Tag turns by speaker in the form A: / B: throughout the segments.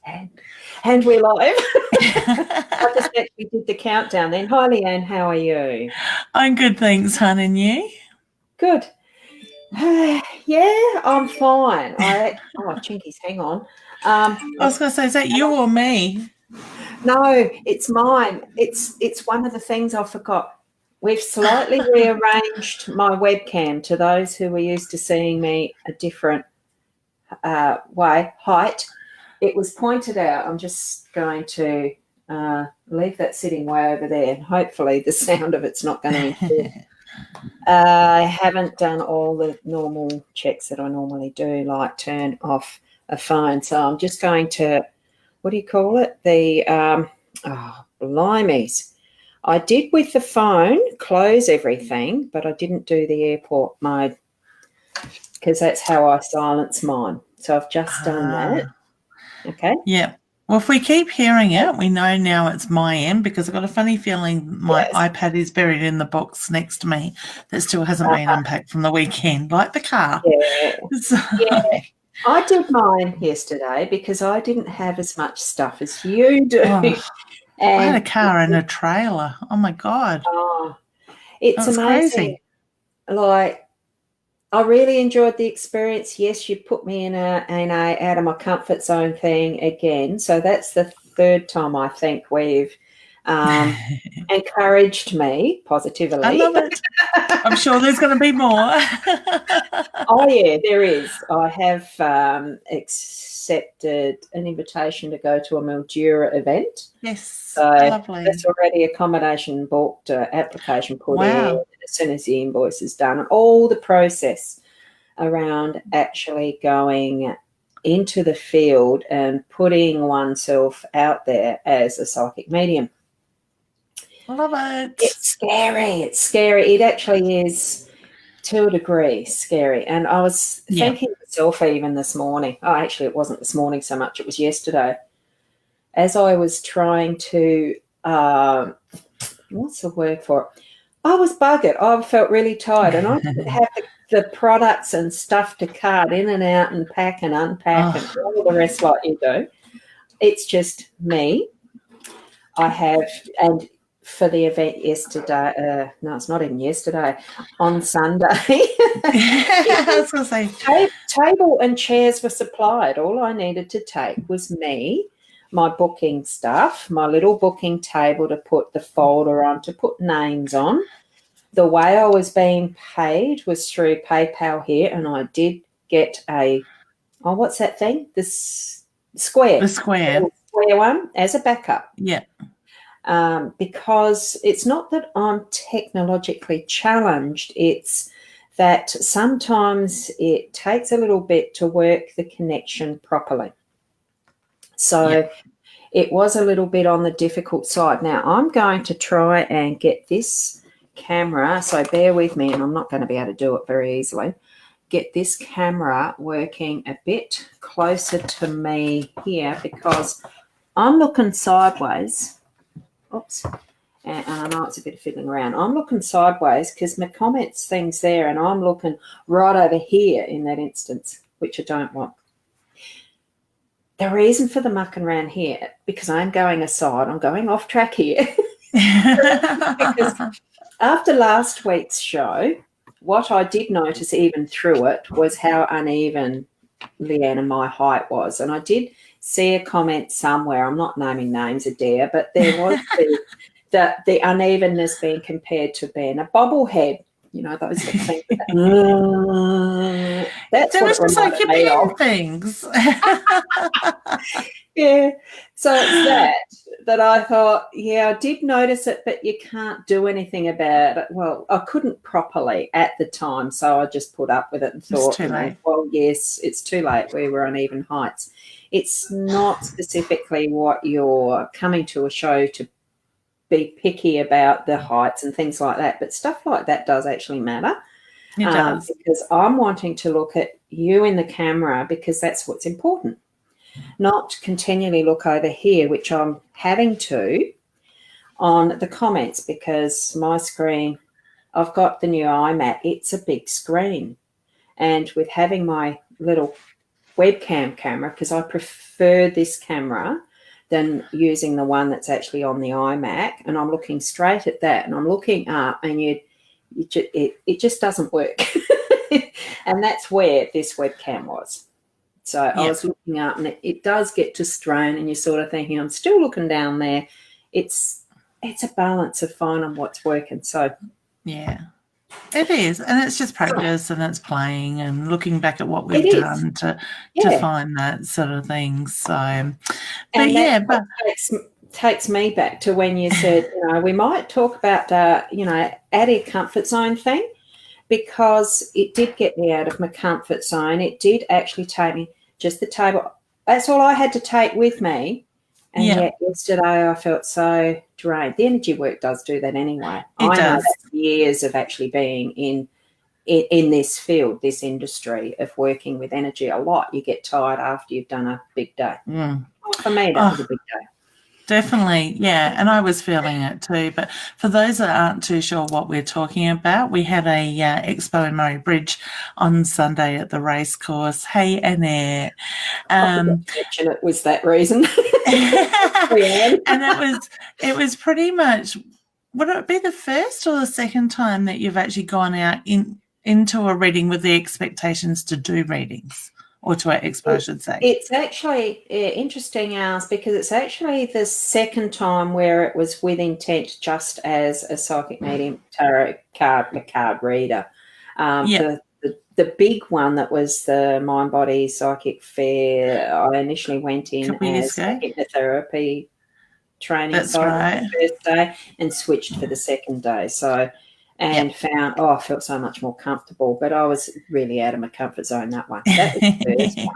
A: And we're live. I just actually did the countdown then. Hi, Leanne. How are you?
B: I'm good, thanks, hon, and you?
A: Good. Yeah, I'm fine. Chinkies, hang on.
B: I was going to say, is that you or me?
A: No, it's mine. It's one of the things I forgot. We've slightly rearranged my webcam to those who were used to seeing me a different height. It was pointed out. I'm just going to leave that sitting way over there, and hopefully the sound of it's not going to improve. I haven't done all the normal checks that I normally do, like turn off a phone. So I'm just going to, what do you call it? Blimeys. I did with the phone close everything, but I didn't do the airport mode because that's how I silence mine. So I've just done that. Okay.
B: Yeah. Well, if we keep hearing it, we know now it's my end because I've got a funny feeling my iPad is buried in the box next to me that still hasn't been unpacked from the weekend, like the car.
A: Yeah. Yeah. I did mine yesterday because I didn't have as much stuff as you do.
B: Oh, I had a car and a trailer. Oh, my God.
A: Oh, it's amazing.
B: Crazy.
A: Like, I really enjoyed the experience. Yes, you put me in a out of my comfort zone thing again. So that's the third time I think we've encouraged me positively.
B: I love it. I'm sure there's going to be more.
A: Oh, yeah, there is. I have accepted an invitation to go to a Mildura event.
B: Yes,
A: so
B: lovely.
A: That's already accommodation booked, application put in, as soon as the invoice is done, all the process around actually going into the field and putting oneself out there as a psychic medium.
B: I love it.
A: It's scary. It's scary. It actually is, to a degree, scary. And I was thinking to myself even this morning, actually it wasn't this morning so much, it was yesterday, as I was trying to, what's the word for it? I was buggered. I felt really tired and I didn't have the products and stuff to cart in and out and pack and unpack and all the rest like you do. It's just me. I have, and for the event yesterday, no, it's not even yesterday, on Sunday.
B: I was going to say.
A: Table and chairs were supplied. All I needed to take was me, my booking stuff, my little booking table to put the folder on, to put names on. The way I was being paid was through PayPal here, and I did get what's that thing? The square.
B: The square.
A: The square one as a backup.
B: Yeah.
A: Because it's not that I'm technologically challenged, it's that sometimes it takes a little bit to work the connection properly. So it was a little bit on the difficult side. Now, I'm going to try and get this camera, so bear with me, and I'm not going to be able to do it very easily, get this camera working a bit closer to me here because I'm looking sideways. Oops. And I know it's a bit of fiddling around. I'm looking sideways because my comments thing's there and I'm looking right over here in that instance, which I don't want. The reason for the mucking around here, because I'm going aside, I'm going off track here. Because after last week's show, what I did notice even through it was how uneven Leanne and my height was. And I did see a comment somewhere, I'm not naming names, Adair, but there was the unevenness being compared to being a bobblehead. You know, those things. That's what it reminded me of.
B: Things.
A: Yeah. So it's that I thought, I did notice it, but you can't do anything about it. Well, I couldn't properly at the time, so I just put up with it and thought, well, yes, it's too late. We were on even heights. It's not specifically what you're coming to a show to be picky about, the heights and things like that, but stuff like that does actually matter.
B: It does.
A: Because I'm wanting to look at you in the camera because that's what's important, not continually look over here, which I'm having to on the comments because my screen, I've got the new iMac, it's a big screen. And with having my little webcam camera because I prefer this camera than using the one that's actually on the iMac, and I'm looking straight at that and I'm looking up and it just doesn't work. And that's where this webcam was. So I was looking up and it does get to strain and you're sort of thinking, I'm still looking down there. It's a balance of finding what's working. So
B: yeah. It is, and it's just practice and it's playing and looking back at what we've done to find that sort of thing. So, but
A: takes me back to when you said, we might talk about, out of your comfort zone thing, because it did get me out of my comfort zone. It did actually take me just the table. That's all I had to take with me. And yet yesterday I felt so drained. The energy work does do that anyway. I know that's years of actually being in this field, this industry of working with energy a lot. You get tired after you've done a big day. For me, that was a big day.
B: Definitely, yeah, and I was feeling it too. But for those that aren't too sure what we're talking about, we had a expo in Murray Bridge on Sunday at the racecourse. Hey, Annette.
A: It was that reason.
B: And it was pretty much, would it be the first or the second time that you've actually gone out into a reading with the expectations to do readings? Or to our expo, I should say.
A: It's actually interesting, Alice, because it's actually the second time where it was with intent just as a psychic medium tarot card reader. The big one that was the Mind Body Psychic Fair, I initially went in as a hypnotherapy training the first day and switched for the second day. So found, I felt so much more comfortable, but I was really out of my comfort zone that one. That was the first one.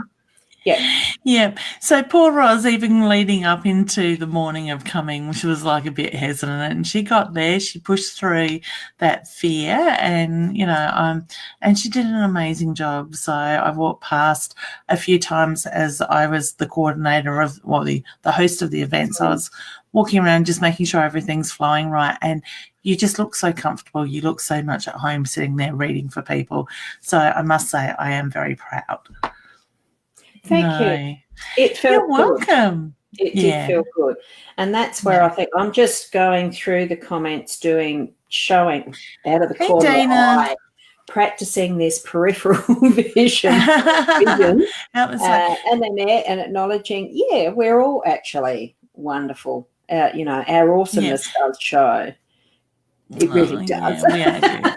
B: Yeah. So poor Ros, even leading up into the morning of coming, she was like a bit hesitant, and she got there, she pushed through that fear, and and she did an amazing job. So I walked past a few times as I was the coordinator of, the host of the event. So I was walking around just making sure everything's flowing right, and you just look so comfortable. You look so much at home sitting there reading for people. So I must say I am very proud.
A: Thank you. It felt
B: You're welcome.
A: It did feel good. And that's where I think I'm just going through the comments, showing out of the corner of my eye, practicing this peripheral vision. And acknowledging, we're all actually wonderful. Our awesomeness does show. It really does.
B: Yeah,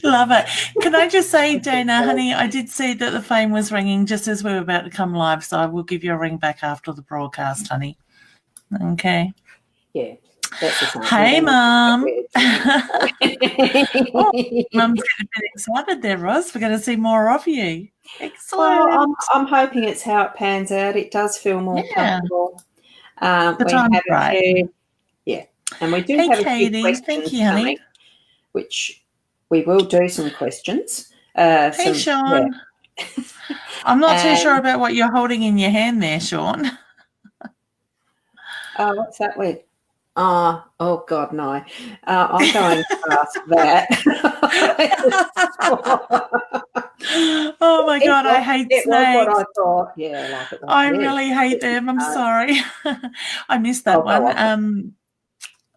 B: Love it. Can I just say, Dana, honey, I did see that the phone was ringing just as we were about to come live, so I will give you a ring back after the broadcast, honey. Okay.
A: Yeah. That's the same.
B: Hey, Mum. Mum's getting a bit excited there, Ros. We're going to see more of you. Excellent.
A: Well, I'm hoping it's how it pans out. It does feel more comfortable.
B: The time's right.
A: And we do have a few questions.
B: Thank you, honey.
A: Which we will do some questions.
B: Hey, Sean. Yeah. I'm not too sure about what you're holding in your hand there, Sean.
A: Oh, what's that with? Oh, God, no. I'm going past that.
B: Oh, my God, I hate snakes.
A: What I thought. Yeah, like it was.
B: I really hate them. I'm sorry. I missed that one.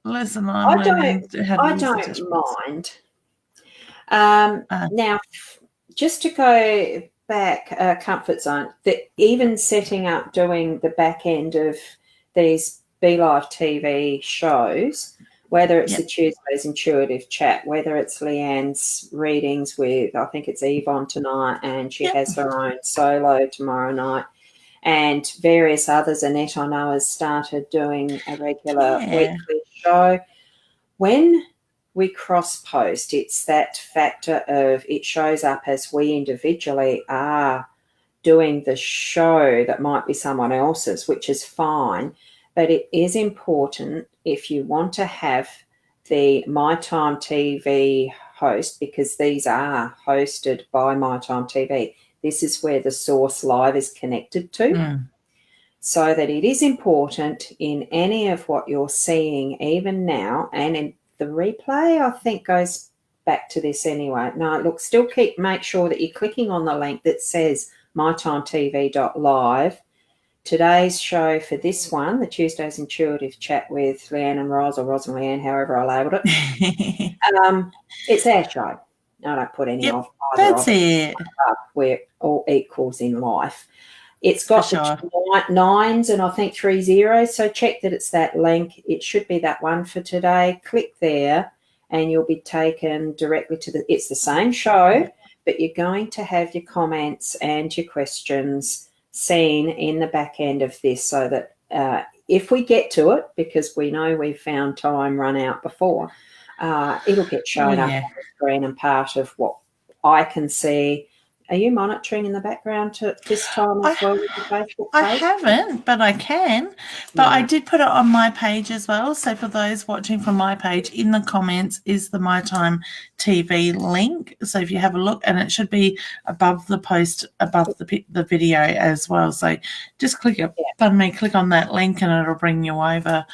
B: Listen, I don't mind. Now, just to go back, comfort zone, even setting up, doing the back end of these belive TV shows, whether it's the Tuesday's Intuitive Chat, whether it's Leanne's readings with, I think it's Yvonne tonight, and she has her own solo tomorrow night, and various others. Annette, I know, has started doing a regular weekly show. When we cross-post, it's that factor of it shows up as we individually are doing the show that might be someone else's, which is fine. But it is important if you want to have the My Time TV host, because these are hosted by My Time TV. This is where the source live is connected to. So that it is important in any of what you're seeing, even now, and in the replay, I think goes
A: back to this anyway. No, look, still make sure that you're clicking on the link that says mytimetv.live. Today's show for this one, the Tuesday's Intuitive Chat with Leanne and Ros, or Ros and Leanne, however I labelled it. It's our show. I don't put any off.
B: That's it.
A: We're all equals in life. It's got the 9s and I think 3 zeros. So check that it's that link. It should be that one for today. Click there and you'll be taken directly to it's the same show, but you're going to have your comments and your questions seen in the back end of this, so that if we get to it, because we know we've found time run out before, it'll get shown up on the screen and part of what I can see. Are you monitoring in the background to this time as well with the Facebook page?
B: I haven't, but I can. But I did put it on my page as well. So for those watching from my page, in the comments is the My Time TV link. So if you have a look, and it should be above the post, above the video as well. So just click on that link and it'll bring you over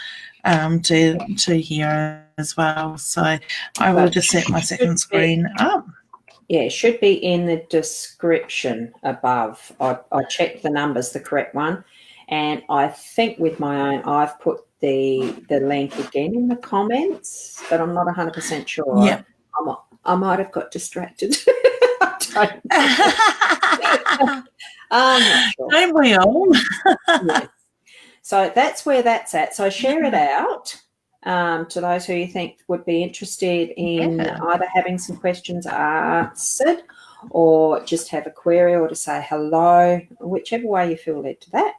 B: to here as well. So I will just set my second screen up.
A: Yeah, it should be in the description above. I checked the numbers, the correct one. And I think with my own, I've put the link again in the comments, but I'm not 100% sure.
B: Yeah.
A: I might have got distracted. I'm not sure.
B: Don't we all?
A: Yes. So that's where that's at. So share it out. To those who you think would be interested in either having some questions answered or just have a query or to say hello, whichever way you feel led to that.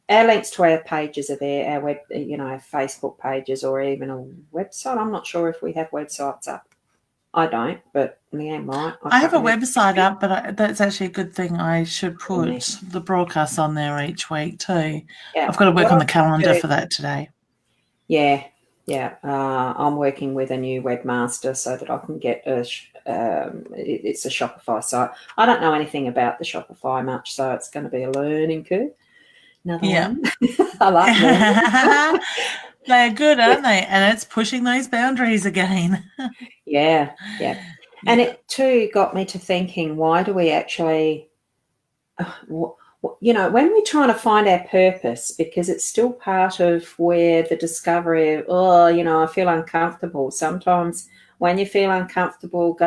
A: Our links to our pages are there, our web, Facebook pages or even a website. I'm not sure if we have websites up. I don't, but Leanne might.
B: I have a website up, but that's actually a good thing. I should put the broadcasts on there each week too. Yeah. I've got to work on the calendar for that today.
A: Yeah. I'm working with a new webmaster so that I can get it's a Shopify site. I don't know anything about the Shopify much, so it's going to be a learning curve. Another one. I like them.
B: They're good, aren't they? And it's pushing those boundaries again.
A: Yeah. And it too got me to thinking, why do we actually when we're trying to find our purpose, because it's still part of where the discovery of, I feel uncomfortable. Sometimes when you feel uncomfortable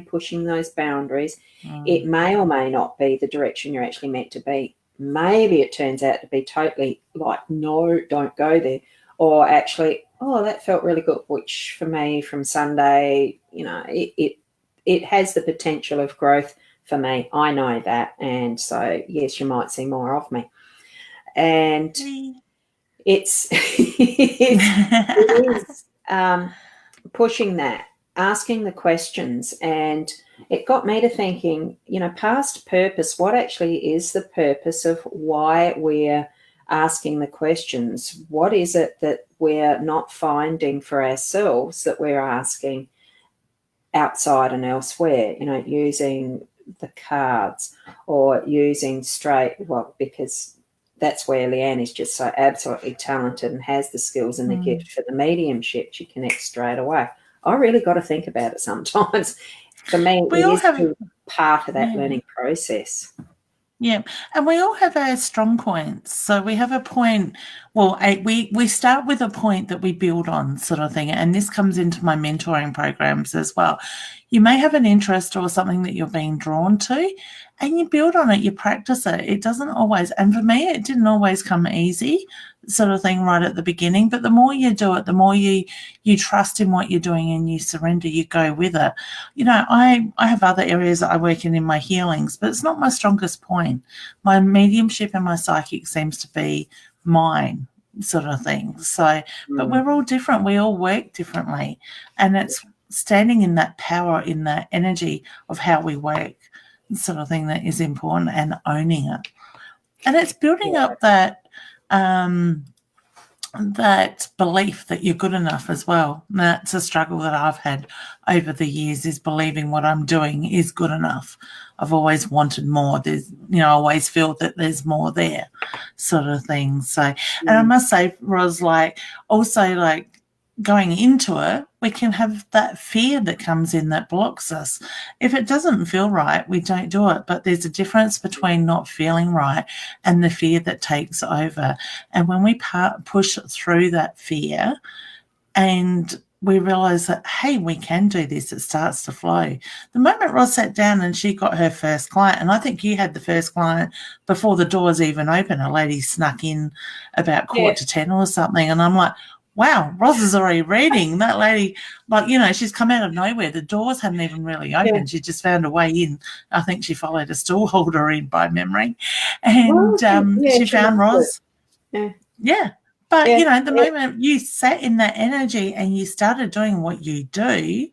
A: pushing those boundaries, it may or may not be the direction you're actually meant to be. Maybe it turns out to be totally like, no, don't go there. Or actually, that felt really good, which for me from Sunday, it has the potential of growth. For me, I know that, and so yes, you might see more of me. And it is pushing that, asking the questions, and it got me to thinking, past purpose. What actually is the purpose of why we're asking the questions? What is it that we're not finding for ourselves that we're asking outside and elsewhere? Using the cards or using because that's where Leanne is just so absolutely talented and has the skills and the gift for the mediumship. She connects straight away. I really got to think about it sometimes. For me, it is part of that learning process.
B: Yeah, and we all have our strong points. So we have a point, we start with a point that we build on, sort of thing, and this comes into my mentoring programs as well. You may have an interest or something that you're being drawn to, and you build on it, you practice it. It doesn't always, and for me, it didn't always come easy, sort of thing, right at the beginning, but the more you do it, the more you trust in what you're doing and you surrender, you go with it. I have other areas that I work in my healings, but it's not my strongest point. My mediumship and my psychic seems to be mine, sort of thing. So, but we're all different. We all work differently, and it's standing in that power, in that energy of how we work, sort of thing, that is important, and owning it. And it's building up that belief that you're good enough as well. And that's a struggle that I've had over the years, is believing what I'm doing is good enough. I've always wanted more. There's, I always feel that there's more there, sort of thing. So, and I must say, Ros, also going into it,
C: we can have that fear that comes in that blocks us. If it doesn't feel right, we don't do it. But there's a difference between not feeling right and the fear that takes over. And when we push through that fear and we realize that, hey, we can do this, it starts to flow. The moment Ros sat down and she got her first client, and I think you had the first client before the doors even open, a lady snuck in about 9:45 or something, and I'm like, wow, Ros is already reading. That lady, like, she's come out of nowhere. The doors hadn't even really opened. She just found a way in. I think she followed a stool holder in by memory. And she found Ros. Yeah. But, the moment you sat in that energy and you started doing what you do,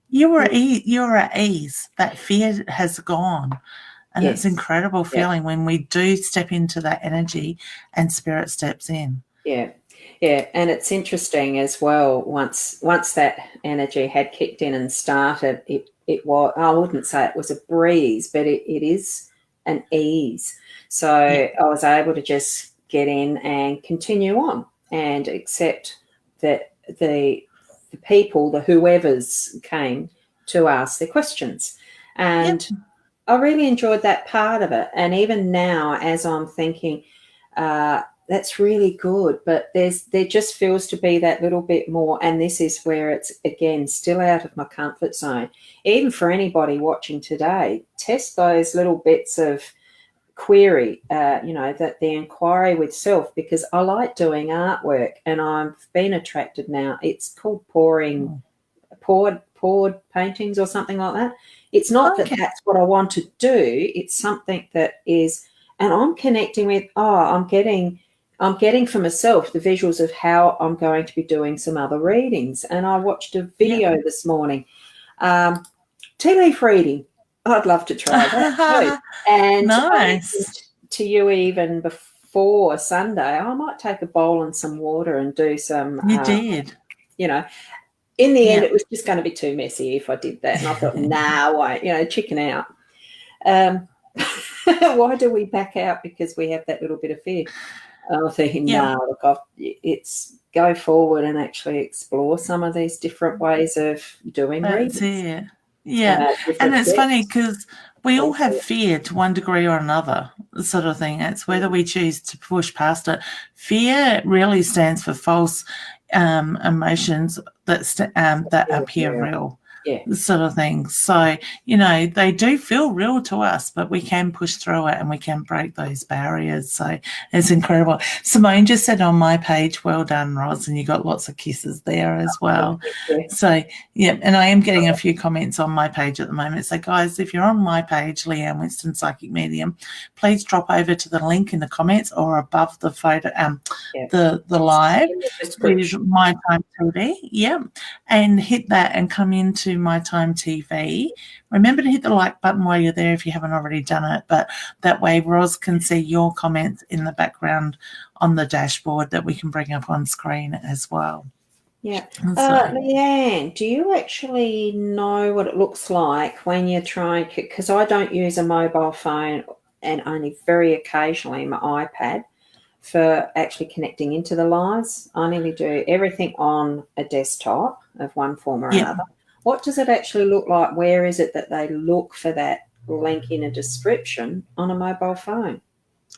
C: you're at ease. That fear has gone. And it's an incredible feeling when we do step into that energy and spirit steps in.
A: Yeah. Yeah. And it's interesting as well, once that energy had kicked in and started, it was, I wouldn't say it was a breeze, but it is an ease. So I was able to just get in and continue on and accept that the people, the whoever's came to ask their questions. And I really enjoyed that part of it. And even now, as I'm thinking, that's really good, but there just feels to be that little bit more. And this is where it's, again, still out of my comfort zone. Even for anybody watching today, test those little bits of query, that the inquiry with self, because I like doing artwork and I've been attracted now. It's called poured paintings or something like that. It's not that that's what I want to do. It's something that is, and I'm connecting with, I'm getting for myself the visuals of how I'm going to be doing some other readings. And I watched a video this morning, tea leaf reading. I'd love to try that too. And
C: nice.
A: To you, even before Sunday, I might take a bowl and some water and do some.
C: You did.
A: In the end, it was just going to be too messy if I did that. And I thought, I won't, chicken out. Why do we back out? Because we have that little bit of fear. I'm thinking, it's go forward and actually explore some of these different ways of doing readings.
C: That's it. Yeah, and it's funny because we all have fear to one degree or another, sort of thing. It's whether we choose to push past it. Fear really stands for false emotions that appear real, sort of thing. So, they do feel real to us, but we can push through it and we can break those barriers. So it's incredible. Simone just said on my page, well done, Ros, and you got lots of kisses there as well. So, and I am getting a few comments on my page at the moment. So, guys, if you're on my page, Leanne Winston Psychic Medium, please drop over to the link in the comments or above the photo, the live, with My Time TV, and hit that and come into My Time TV. Remember to hit the like button while you're there if you haven't already done it, but that way Ros can see your comments in the background on the dashboard that we can bring up on screen as well.
A: Yeah. Leanne, do you actually know what it looks like when you're trying, because I don't use a mobile phone and only very occasionally my iPad for actually connecting into the lives. I nearly do everything on a desktop of one form or another. What does it actually look like? Where is it that they look for that link in a description on a mobile phone?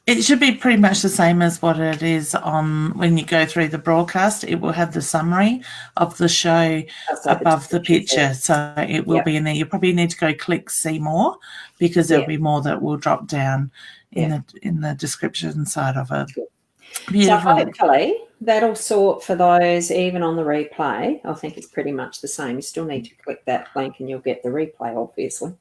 C: It should be pretty much the same as what it is on when you go through the broadcast. It will have the summary of the show above the picture. So it will be in there. You probably need to go click see more because there'll be more that will drop down in the description side of it. Beautiful.
A: So hopefully that'll sort for those even on the replay. I think it's pretty much the same. You still need to click that link and you'll get the replay, obviously.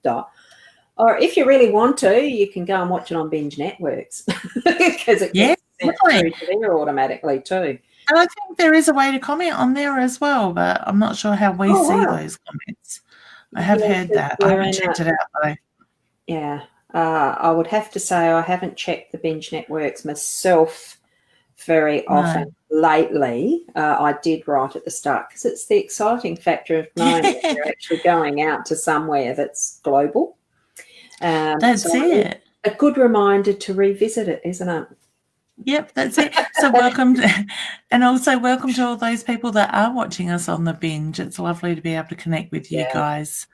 A: Or if you really want to, you can go and watch it on Binge Networks because it gets sent through to there automatically too.
C: And I think there is a way to comment on there as well, but I'm not sure how we see those comments. I have heard that. I haven't checked it out though.
A: Yeah. I would have to say I haven't checked the Binge Networks myself very often lately. I did right at the start because it's the exciting factor of knowing that you're actually going out to somewhere that's global.
C: That's it.
A: A good reminder to revisit it, isn't it?
C: Yep, that's it. So welcome and also welcome to all those people that are watching us on the binge. It's lovely to be able to connect with you guys.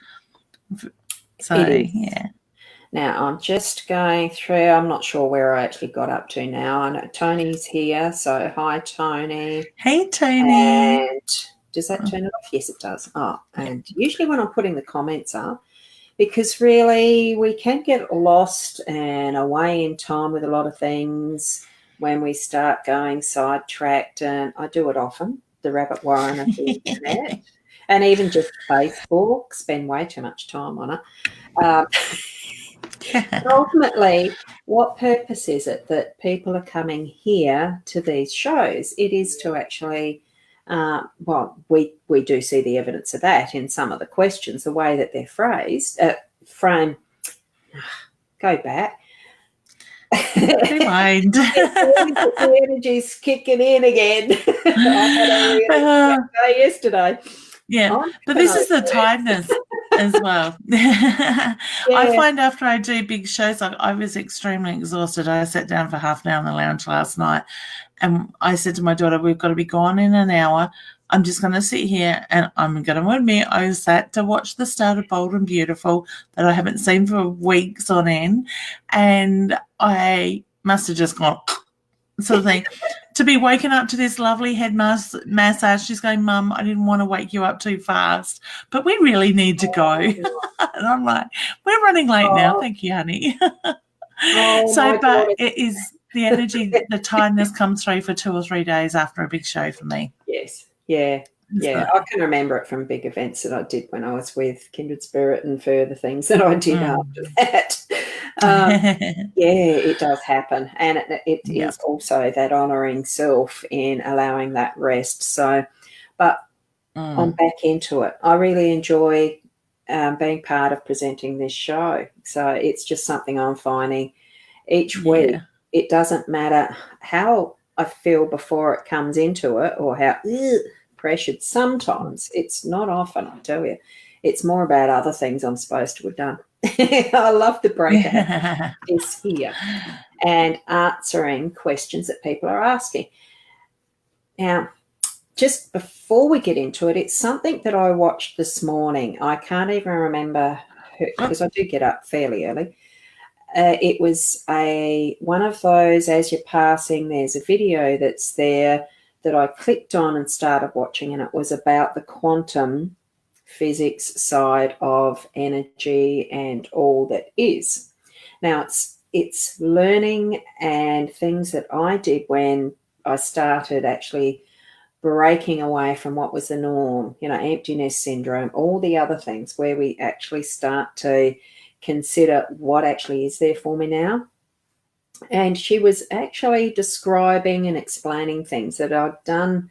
C: So, yeah.
A: Now, I'm just going through, I'm not sure where I actually got up to now. I know Tony's here, so hi, Tony.
C: Hey, Tony.
A: And does that turn it off? Yes, it does. Oh, and usually when I'm putting the comments up, because really we can get lost and away in time with a lot of things when we start going sidetracked, and I do it often, the rabbit warren of the internet, and even just Facebook, spend way too much time on it. Ultimately, what purpose is it that people are coming here to these shows? It is to actually, well, we do see the evidence of that in some of the questions, the way that they're phrased. Go back.
C: Rewind.
A: The energy's kicking in again. I had a really good day yesterday.
C: Yeah, but this is the tiredness as well. I find after I do big shows, like I was extremely exhausted. I sat down for half an hour in the lounge last night, and I said to my daughter, we've got to be gone in an hour. I'm just going to sit here, and I'm going to admit I sat to watch the start of Bold and Beautiful that I haven't seen for weeks on end, and I must have just gone sort of thing. To be woken up to this lovely head massage, she's going, Mum, I didn't want to wake you up too fast, but we really need to go. And I'm like, we're running late now. Thank you, honey. But it is the energy, the tiredness comes through for 2 or 3 days after a big show for me.
A: Yes. Yeah. Yeah, I can remember it from big events that I did when I was with Kindred Spirit and further things that I did after that. It does happen. And it is also that honouring self in allowing that rest. So, but I'm back into it. I really enjoy being part of presenting this show. So it's just something I'm finding each week. It doesn't matter how I feel before it comes into it or how pressured. Sometimes it's not often, I tell you. It's more about other things I'm supposed to have done. I love the break is here and answering questions that people are asking. Now, just before we get into it, it's something that I watched this morning. I can't even remember because I do get up fairly early. It was one of those, as you're passing, there's a video that's there that I clicked on and started watching, and it was about the quantum physics side of energy and all that is. Now, it's learning and things that I did when I started actually breaking away from what was the norm, empty nest syndrome, all the other things where we actually start to consider what actually is there for me now. And she was actually describing and explaining things that I'd done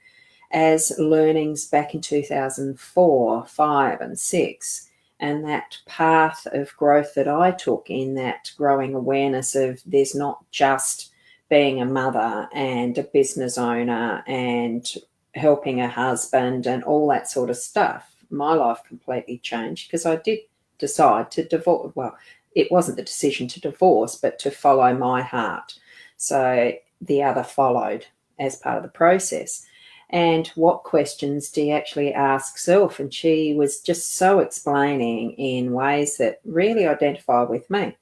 A: as learnings back in 2004, 5 and 6, and that path of growth that I took in that growing awareness of there's not just being a mother and a business owner and helping a husband and all that sort of stuff. My life completely changed because I did decide to divorce. Well, it wasn't the decision to divorce, but to follow my heart. So the other followed as part of the process. And what questions do you actually ask self? And she was just so explaining in ways that really identify with me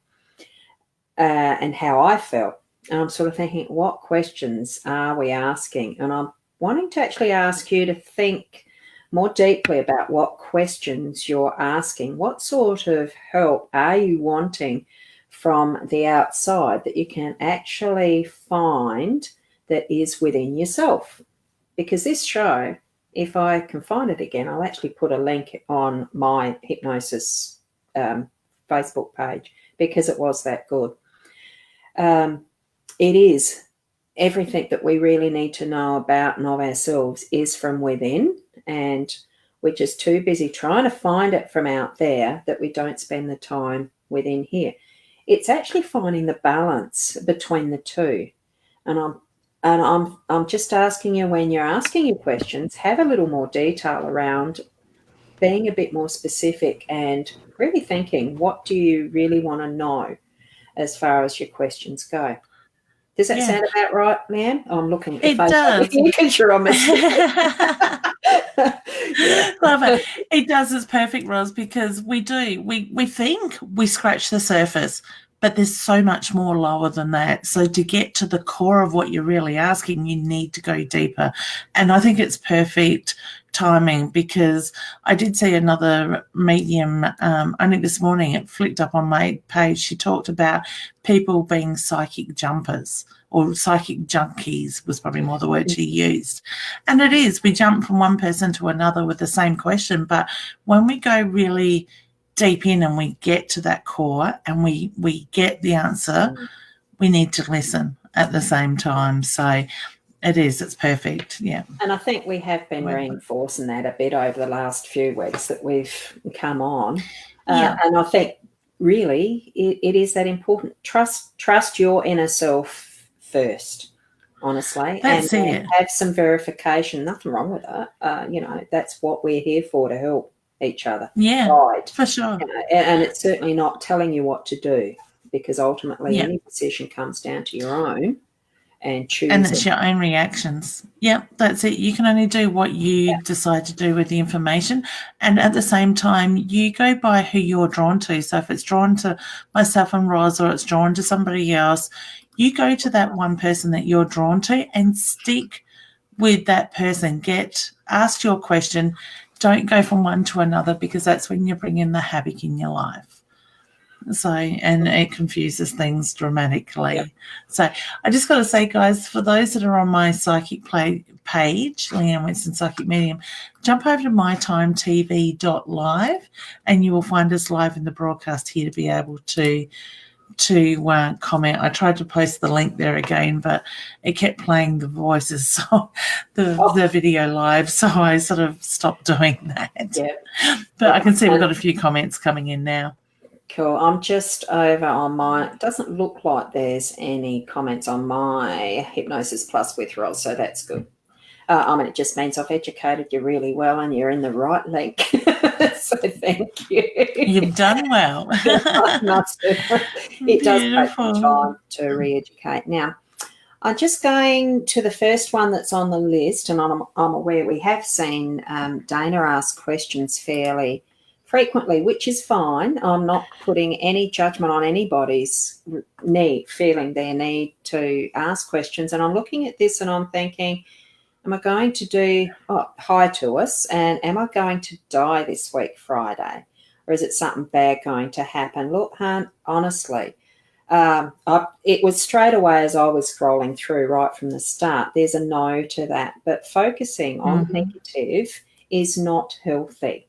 A: and how I felt. And I'm sort of thinking, what questions are we asking? And I'm wanting to actually ask you to think more deeply about what questions you're asking. What sort of help are you wanting from the outside that you can actually find that is within yourself? Because this show, if I can find it again, I'll actually put a link on my hypnosis Facebook page because it was that good. It is everything that we really need to know about and of ourselves is from within, and we're just too busy trying to find it from out there that we don't spend the time within here. It's actually finding the balance between the two. And I'm just asking you, when you're asking your questions, have a little more detail around being a bit more specific and really thinking, what do you really want to know as far as your questions go? Does that sound about right, Leanne? Oh, I'm looking at the
C: it does.
A: because you're on my
C: Love it. It does. It's perfect, Ros, because we think we scratch the surface, but there's so much more lower than that. So to get to the core of what you're really asking, you need to go deeper. And I think it's perfect timing, because I did see another medium only this morning. It flicked up on my page. She talked about people being psychic jumpers, or psychic junkies was probably more the word she used. And it is. We jump from one person to another with the same question. But when we go really deep in and we get to that core and we get the answer, we need to listen at the same time. So it's perfect. Yeah.
A: And I think we have been reinforcing that a bit over the last few weeks that we've come on. And I think really it is that important. Trust your inner self first, honestly.
C: That's
A: and have some verification. Nothing wrong with that. That's what we're here for, to help each other.
C: Yeah,
A: guide,
C: for sure.
A: And it's certainly not telling you what to do, because ultimately any decision comes down to your own and choosing.
C: And it's your own reactions. Yep, that's it. You can only do what you decide to do with the information. And at the same time, you go by who you're drawn to. So if it's drawn to myself and Ros, or it's drawn to somebody else, you go to that one person that you're drawn to and stick with that person. Ask your question. Don't go from one to another, because that's when you bring in the havoc in your life. So, and it confuses things dramatically. Yep. So I just got to say, guys, for those that are on my psychic page, Leanne Winston Psychic Medium, jump over to mytimetv.live and you will find us live in the broadcast here to be able to comment. I tried to post the link there again, but it kept playing the voices, so the video live, so I sort of stopped doing that. Yeah. But I can see we've got a few comments coming in now.
A: Cool. I'm just over on my, it doesn't look like there's any comments on my Hypnosis Plus with Ros, so that's good. It just means I've educated you really well and you're in the right link. So thank you.
C: You've done well.
A: It does take time to re-educate. Now, I'm just going to the first one that's on the list, and I'm aware we have seen Dana ask questions fairly frequently, which is fine. I'm not putting any judgment on anybody's feeling their need to ask questions. And I'm looking at this and I'm thinking, am I going to do hi to us, and am I going to die this week Friday, or is it something bad going to happen? Look, hon, honestly, it was straight away as I was scrolling through right from the start. There's a no to that, but focusing on negative is not healthy.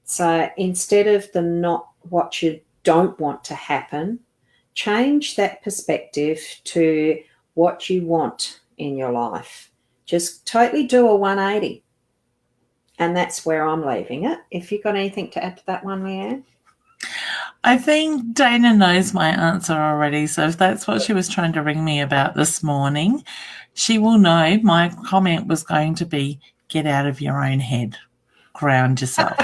A: So instead of what you don't want to happen, change that perspective to what you want in your life. Just totally do a 180. And that's where I'm leaving it. If you've got anything to add to that one, Leanne?
C: I think Dana knows my answer already. So if that's what she was trying to ring me about this morning, she will know my comment was going to be, get out of your own head. Ground yourself.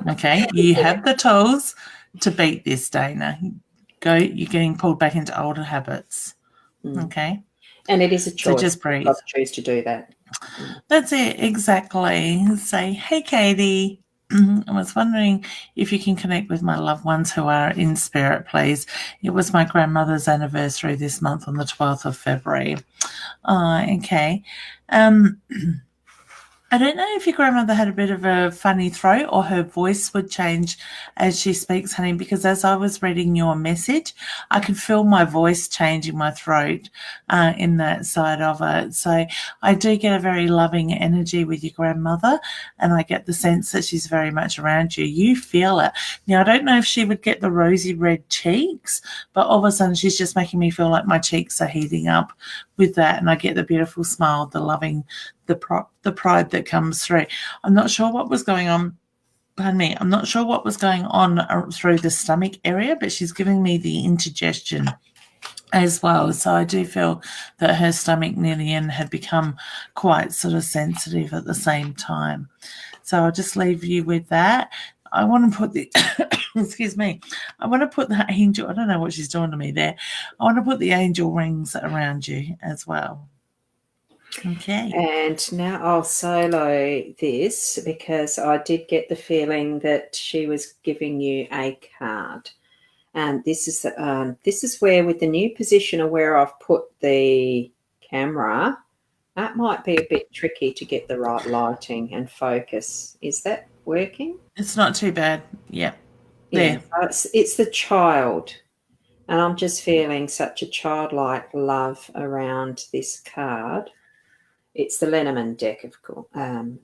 C: Okay? You have the tools to beat this, Dana. You're getting pulled back into older habits. Okay?
A: And it is a choice.
C: So just breathe.
A: I choose to do that.
C: That's it, exactly. Say, hey, Katie. I was wondering if you can connect with my loved ones who are in spirit, please. It was my grandmother's anniversary this month on the 12th of February. Okay. I don't know if your grandmother had a bit of a funny throat or her voice would change as she speaks, honey, because as I was reading your message, I could feel my voice changing, my throat in that side of it. So I do get a very loving energy with your grandmother, and I get the sense that she's very much around you. You feel it. Now, I don't know if she would get the rosy red cheeks, but all of a sudden she's just making me feel like my cheeks are heating up with that, and I get the beautiful smile, the loving, the pride that comes through. I'm not sure what was going on. Pardon me. I'm not sure what was going on through the stomach area, but she's giving me the indigestion as well. So I do feel that her stomach near the end had become quite sort of sensitive at the same time. So I'll just leave you with that. I want to put the excuse me. I want to put the angel. I don't know what she's doing to me there. I want to put the angel rings around you as well. Okay.
B: And now I'll solo this because I did get the feeling that she was giving you a card. And this is where, with the new position of where I've put the camera, that might be a bit tricky to get the right lighting and focus. Is that working?
C: It's not too bad. Yeah.
B: Yeah. It's the child. And I'm just feeling such a childlike love around this card. It's the Lenormand deck, of course.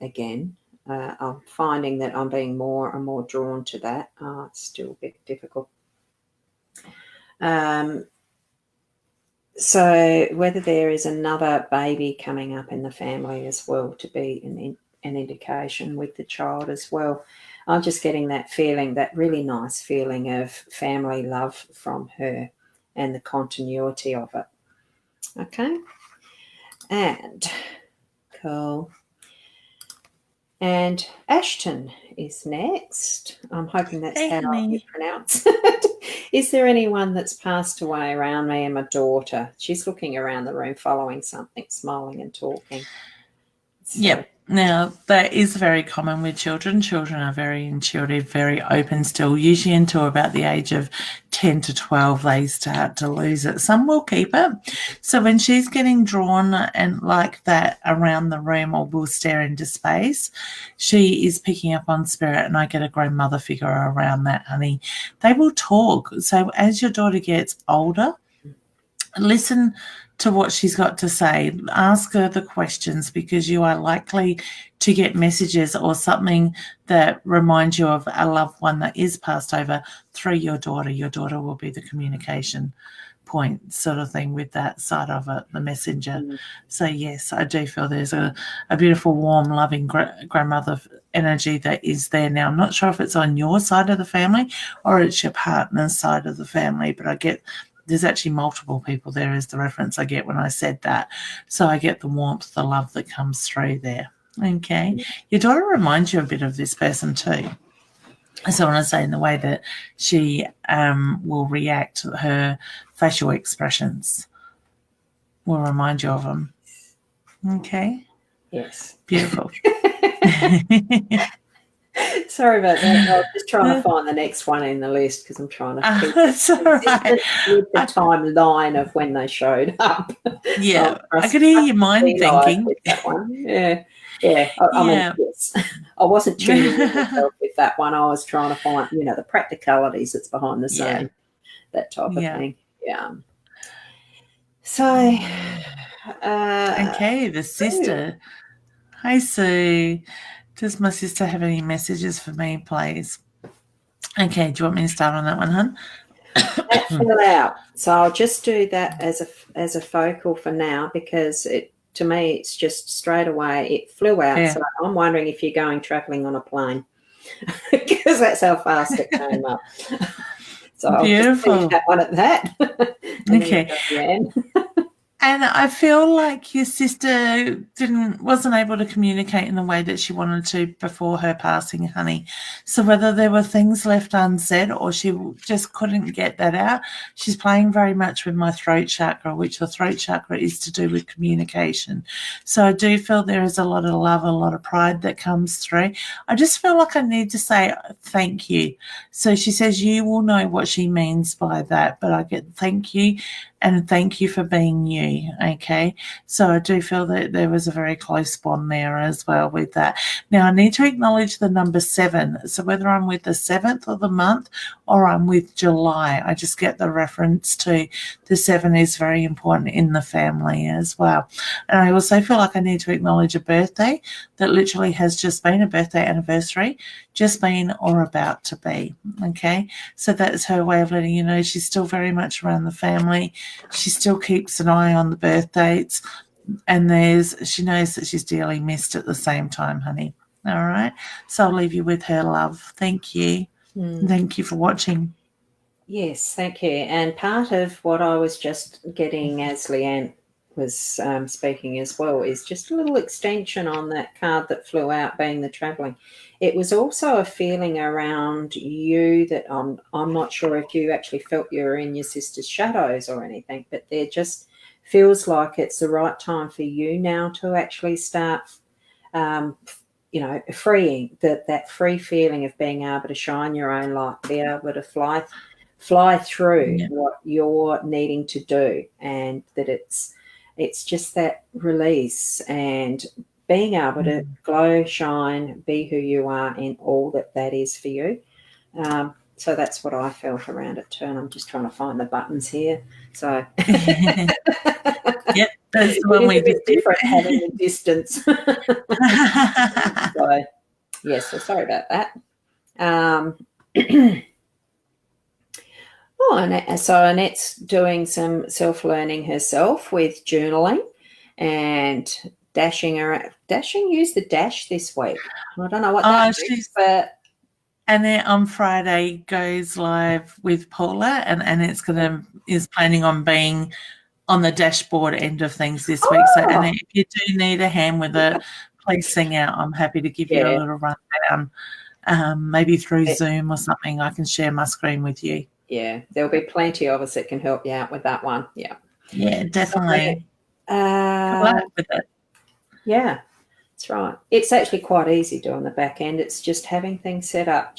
B: Again, I'm finding that I'm being more and more drawn to that. It's still a bit difficult. So whether there is another baby coming up in the family as well to be an indication with the child as well. I'm just getting that feeling, that really nice feeling of family love from her and the continuity of it. Okay. And cool. And Ashton is next. I'm hoping that's how you pronounce it. Is there anyone that's passed away around me and my daughter? She's looking around the room following something, smiling and talking. So.
C: Yep. Now, that is very common with children. Children are very intuitive, very open still. Usually until about the age of 10 to 12, they start to lose it. Some will keep it. So when she's getting drawn and like that around the room or will stare into space, she is picking up on spirit, and I get a grandmother figure around that, honey. They will talk. So as your daughter gets older, listen to what she's got to say. Ask her the questions, because you are likely to get messages or something that reminds you of a loved one that is passed over through your daughter. Your daughter will be the communication point sort of thing with that side of it, the messenger. Mm. So, yes, I do feel there's a beautiful, warm, loving grandmother energy that is there now. I'm not sure if it's on your side of the family or it's your partner's side of the family, but I get there's actually multiple people there is the reference I get when I said that. So I get the warmth, the love that comes through there. Okay. Your daughter reminds you a bit of this person too. So I want to say in the way that she will react, her facial expressions will remind you of them. Okay.
B: Yes.
C: Beautiful.
B: Sorry about that. I was just trying to find the next one in the list because I'm trying to keep
C: that's all right.
B: with the timeline of when they showed up.
C: Yeah, so I could hear your mind thinking.
B: With that one. Yeah. I mean, yes. I wasn't tuning in myself with that one. I was trying to find, the practicalities that's behind the scene, that type of thing. Yeah. So,
C: okay, the sister. Hi, Sue. Does my sister have any messages for me, please? Okay, do you want me to start on that one, hon?
B: That fell out. So I'll just do that as a focal for now, because to me it's just straight away it flew out. Yeah. So I'm wondering if you're going travelling on a plane, because that's how fast it came up. So
C: beautiful.
B: I'll just leave that one at that.
C: Okay. And I feel like your sister wasn't able to communicate in the way that she wanted to before her passing, honey. So whether there were things left unsaid or she just couldn't get that out, she's playing very much with my throat chakra, which the throat chakra is to do with communication. So I do feel there is a lot of love, a lot of pride that comes through. I just feel like I need to say thank you. So she says you will know what she means by that, but I get thank you. And thank you for being you, okay? So I do feel that there was a very close bond there as well with that. Now, I need to acknowledge the number 7. So whether I'm with the 7th of the month or I'm with July, I just get the reference to the 7 is very important in the family as well. And I also feel like I need to acknowledge a birthday that literally has just been a birthday anniversary, just been or about to be, okay? So that's her way of letting you know she's still very much around the family. She still keeps an eye on the birth dates, and she knows that she's dearly missed at the same time, honey. All right. So I'll leave you with her love. Thank you. Thank you for watching.
B: Yes, thank you. And part of what I was just getting as Leanne
A: was speaking as well, is just a little extension on that card that flew out, being the travelling. It was also a feeling around you that I'm not sure if you actually felt you were in your sister's shadows or anything, but there just feels like it's the right time for you now to actually start, freeing that free feeling of being able to shine your own light, be able to fly through what you're needing to do, and that it's just that release and being able to glow, shine, be who you are in all that is for you. So that's what I felt around it, turn. I'm just trying to find the buttons here. So
C: yep, that's the one we did.
A: Different having the distance. So yes, so sorry about that. So Annette's doing some self-learning herself with journaling and Dashing used the dash this week. I don't know what that means, but...
C: And then on Friday goes live with Paula, and it's is planning on being on the dashboard end of things this week. So, Anna, if you do need a hand with it, please sing out. I'm happy to give you a little rundown, maybe through Zoom or something. I can share my screen with you.
A: Yeah, there'll be plenty of us that can help you out with that one. Yeah.
C: Yeah, definitely. Good luck with it.
A: Yeah, that's right. It's actually quite easy doing the back end. It's just having things set up.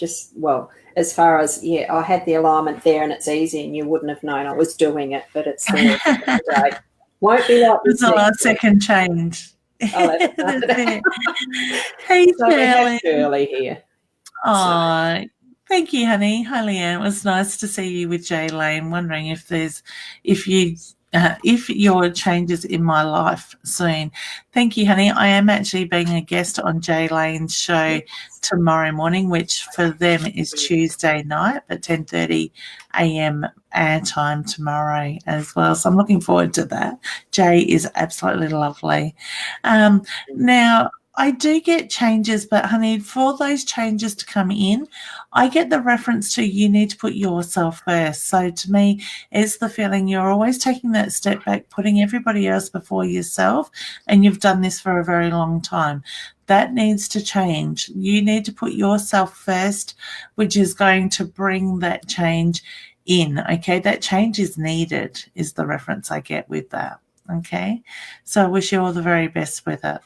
A: As far as, I had the alignment there and it's easy, and you wouldn't have known I was doing it, but it's there today. Won't be like this.
C: It's a last second change.
A: Oh,
C: hey, Shirley.
A: Shirley here.
C: Oh, thank you, honey. Hi, Leanne. It was nice to see you with Jay Lane. Wondering if your changes in my life soon. Thank you, honey. I am actually being a guest on Jay Lane's show tomorrow morning, which for them is Tuesday night at 10:30 a.m. our time tomorrow as well. So I'm looking forward to that. Jay is absolutely lovely. Now, I do get changes, but honey, for those changes to come in, I get the reference to you need to put yourself first. So to me, it's the feeling you're always taking that step back, putting everybody else before yourself, and you've done this for a very long time. That needs to change. You need to put yourself first, which is going to bring that change in, okay? That change is needed is the reference I get with that, okay? So I wish you all the very best with it.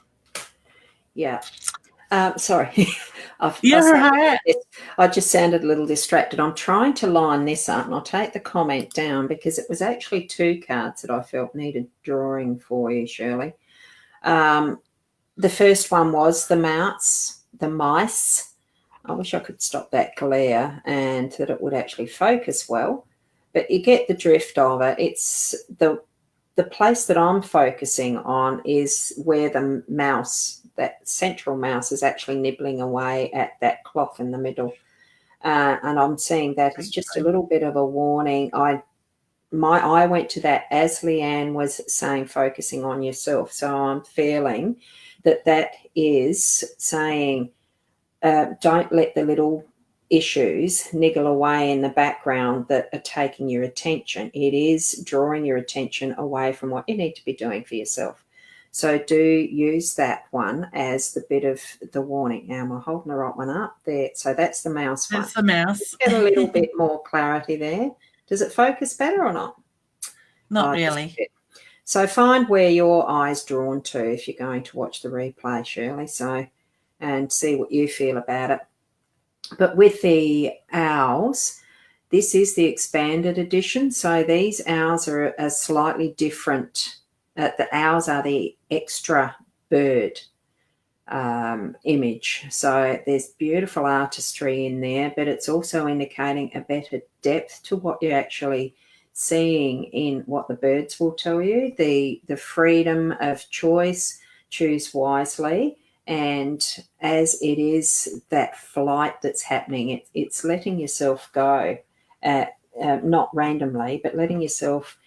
A: Yeah. Sorry. I just sounded a little distracted. I'm trying to line this up, and I'll take the comment down because it was actually 2 cards that I felt needed drawing for you, Shirley. The first one was the mice. I wish I could stop that glare and that it would actually focus well, but you get the drift of it. It's the place that I'm focusing on is where the mouse, that central mouse, is actually nibbling away at that cloth in the middle. And I'm seeing that as just a little bit of a warning. My eye went to that as Leanne was saying, focusing on yourself. So I'm feeling that is saying, don't let the little issues niggle away in the background that are taking your attention. It is drawing your attention away from what you need to be doing for yourself. So do use that one as the bit of the warning. Now, am I holding the right one up there? So that's the mouse one.
C: That's the mouse.
A: Just get a little bit more clarity there. Does it focus better or not?
C: Not really.
A: So find where your eye's drawn to if you're going to watch the replay, Shirley. So, and see what you feel about it. But with the owls, this is the expanded edition. So these owls are a slightly different. The owls are the extra bird image. So there's beautiful artistry in there, but it's also indicating a better depth to what you're actually seeing in what the birds will tell you. The freedom of choice, choose wisely. And as it is that flight that's happening, it's letting yourself go, not randomly, but letting yourself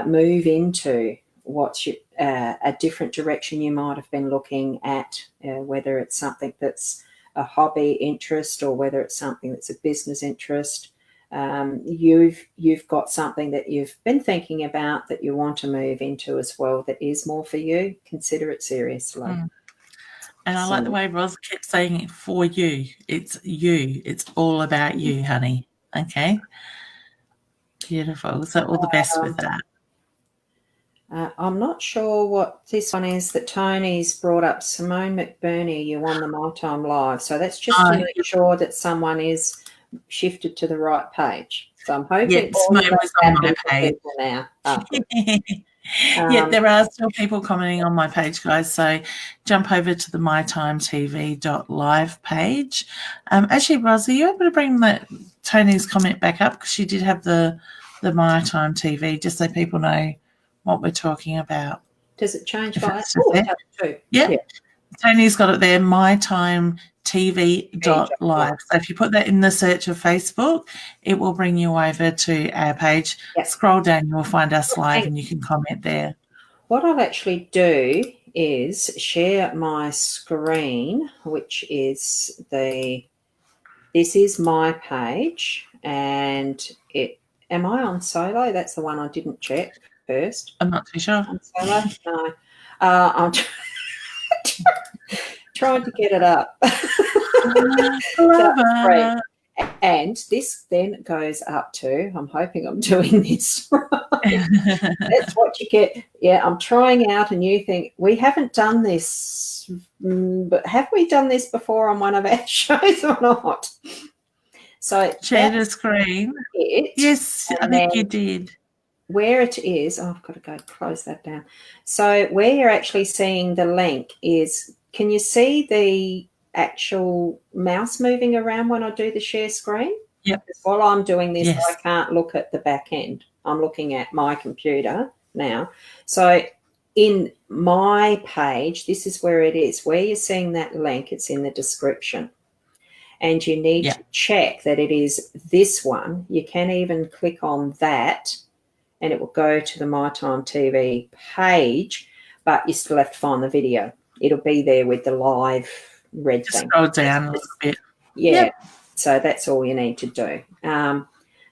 A: move into what's a different direction you might have been looking at, whether it's something that's a hobby interest or whether it's something that's a business interest. you've got something that you've been thinking about that you want to move into as well that is more for you, consider it seriously.
C: And I like the way Ros kept saying it, for you. It's you. It's all about you, honey. Okay? Beautiful. So all the best with that.
A: I'm not sure what this one is that Tony's brought up. Simone McBurney, you on the My Time Live. So that's just to make sure that someone is shifted to the right page. So I'm hoping all
C: Simone was on my page
A: now.
C: There are still people commenting on my page, guys. So jump over to the mytimetv.live page. Actually, Ros, are you able to bring Tony's comment back up? Because she did have the My Time TV, just so people know what we're talking about.
A: Does it change by that?
C: Too. Yeah. Tony's got it there, mytimetv.live. So if you put that in the search of Facebook, it will bring you over to our page. Scroll down, you will find us live and you can comment there.
A: What I'll actually do is share my screen, which is this is my page, and am I on solo? That's the one I didn't check first.
C: I'm not too sure.
A: On solo? No. I'm trying to get it up. And this then goes up to, I'm hoping I'm doing this right. That's what you get. Yeah, I'm trying out a new thing. We haven't done this, but have we done this before on one of our shows or not? So
C: share the screen. Yes, I think you did.
A: Where it is, I've got to go close that down. So where you're actually seeing the link is, can you see the actual mouse moving around when I do the share screen?
C: Yep.
A: While I'm doing this, I can't look at the back end. I'm looking at my computer now. So in my page, this is where it is. Where you're seeing that link, it's in the description. And you need to check that it is this one. You can even click on that and it will go to the My Time TV page, but you still have to find the video. It'll be there with the live red thing.
C: Scroll down a little bit.
A: Yeah, so that's all you need to do.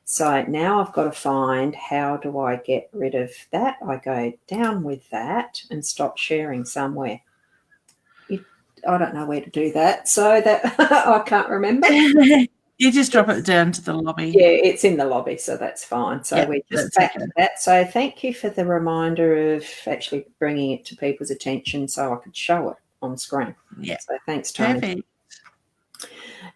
A: So now I've got to find, how do I get rid of that? I go down with that and stop sharing somewhere. I don't know where to do that, so that I can't remember.
C: You just drop it down to the lobby.
A: Yeah, it's in the lobby, so that's fine. So we're just back to that. So thank you for the reminder of actually bringing it to people's attention so I could show it on screen.
C: Yeah.
A: So thanks, Tony.
C: Perfect.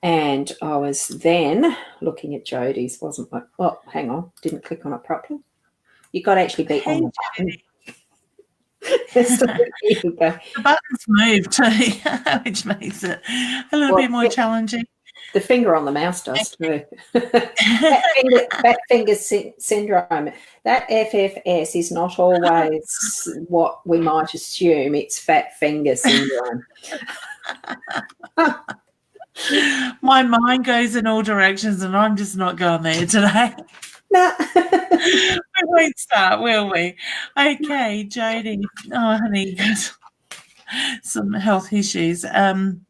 A: And I was then looking at Jodie's, wasn't I? Oh, hang on, didn't click on it properly. You got to actually be on the button. So here we go.
C: The buttons move too, which makes it a little bit more challenging.
A: The finger on the mouse does too. Fat finger syndrome. That FFS is not always what we might assume. It's fat finger syndrome.
C: My mind goes in all directions and I'm just not going there today.
A: No.
C: We won't start, will we? Okay, Jodie. Oh, honey, some health issues. I'm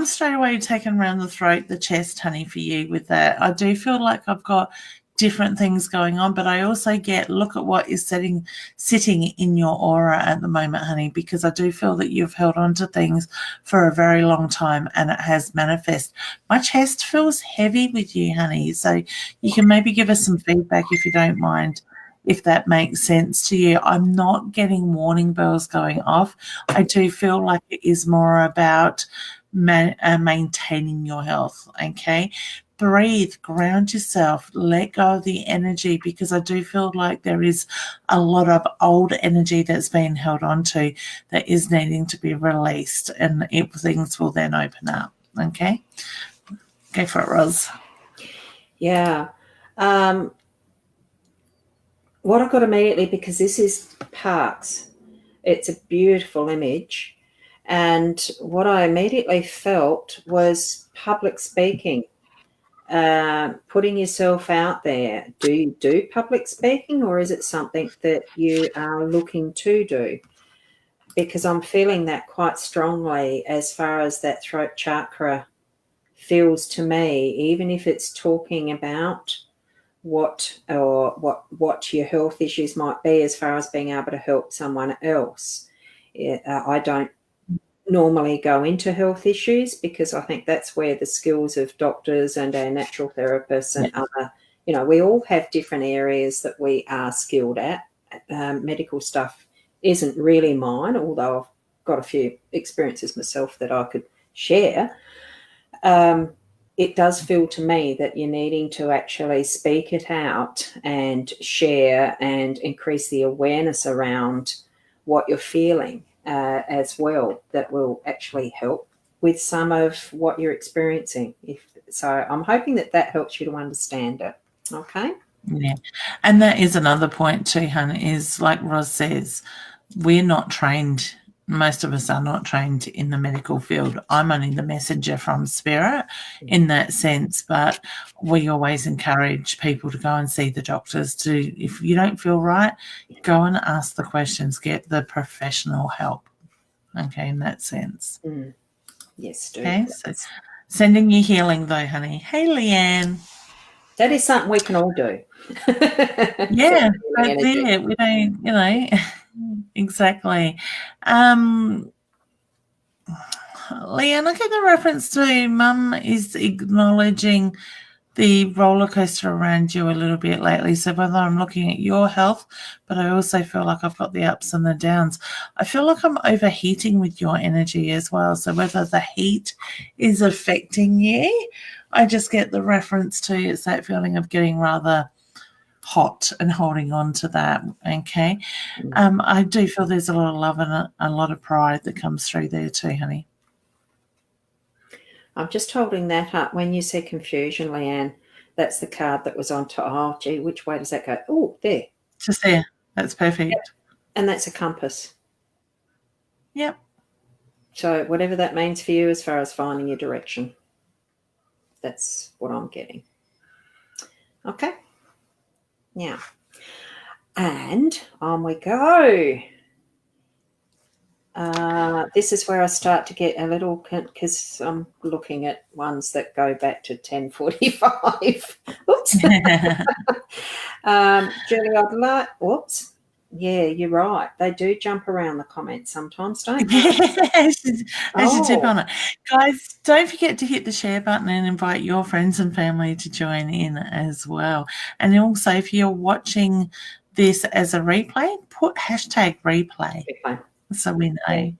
C: straight away taken around the throat, the chest, honey, for you with that. I do feel like I've got different things going on, but I also look at what is sitting in your aura at the moment, honey, because I do feel that you've held on to things for a very long time and it has manifest. My chest feels heavy with you, honey, so you can maybe give us some feedback if you don't mind, if that makes sense to you. I'm not getting warning bells going off. I do feel like it is more about maintaining your health, okay? Breathe, ground yourself, let go of the energy, because I do feel like there is a lot of old energy that's been held on to that is needing to be released, and things will then open up, okay? Go for it, Ros.
A: Yeah. What I got immediately, because this is Parks, it's a beautiful image, and what I immediately felt was public speaking. Putting yourself out there. Do you do public speaking, or is it something that you are looking to do? Because I'm feeling that quite strongly as far as that throat chakra feels to me, even if it's talking about what your health issues might be as far as being able to help someone else. I don't normally go into health issues because I think that's where the skills of doctors and our natural therapists and other, we all have different areas that we are skilled at. Medical stuff isn't really mine, although I've got a few experiences myself that I could share. It does feel to me that you're needing to actually speak it out and share and increase the awareness around what you're feeling as well. That will actually help with some of what you're experiencing. So I'm hoping that helps you to understand it. Okay?
C: Yeah. And that is another point too, hun, is like Ros says, we're not trained. Most of us are not trained in the medical field. I'm only the messenger from spirit in that sense, but we always encourage people to go and see the doctors. If you don't feel right, go and ask the questions, get the professional help. Okay, in that sense.
A: Yes, do.
C: Okay, so sending you healing though, honey. Hey, Leanne.
A: That is something we can all do.
C: Yeah, that's it. We don't, exactly. Leanne, I get the reference to Mum is acknowledging the roller coaster around you a little bit lately. So whether I'm looking at your health, but I also feel like I've got the ups and the downs. I feel like I'm overheating with your energy as well. So whether the heat is affecting you, I just get the reference to it's that feeling of getting rather hot and holding on to that. Okay. I do feel there's a lot of love and a lot of pride that comes through there too, honey.
A: I'm just holding that up. When you say confusion, Leanne, that's the card that was on top. Oh, gee, which way does that go? Oh, there.
C: Just there. That's perfect.
A: Yep. And that's a compass.
C: Yep.
A: So whatever that means for you as far as finding your direction, that's what I'm getting. Okay. Now, and on we go. This is where I start to get a little, because I'm looking at ones that go back to 10:45. Oops. Julie, I'd like, whoops. Yeah, you're right. They do jump around the comments sometimes, don't they?
C: As you tip on it. Guys, don't forget to hit the share button and invite your friends and family to join in as well. And also, if you're watching this as a replay, put hashtag replay. So we know.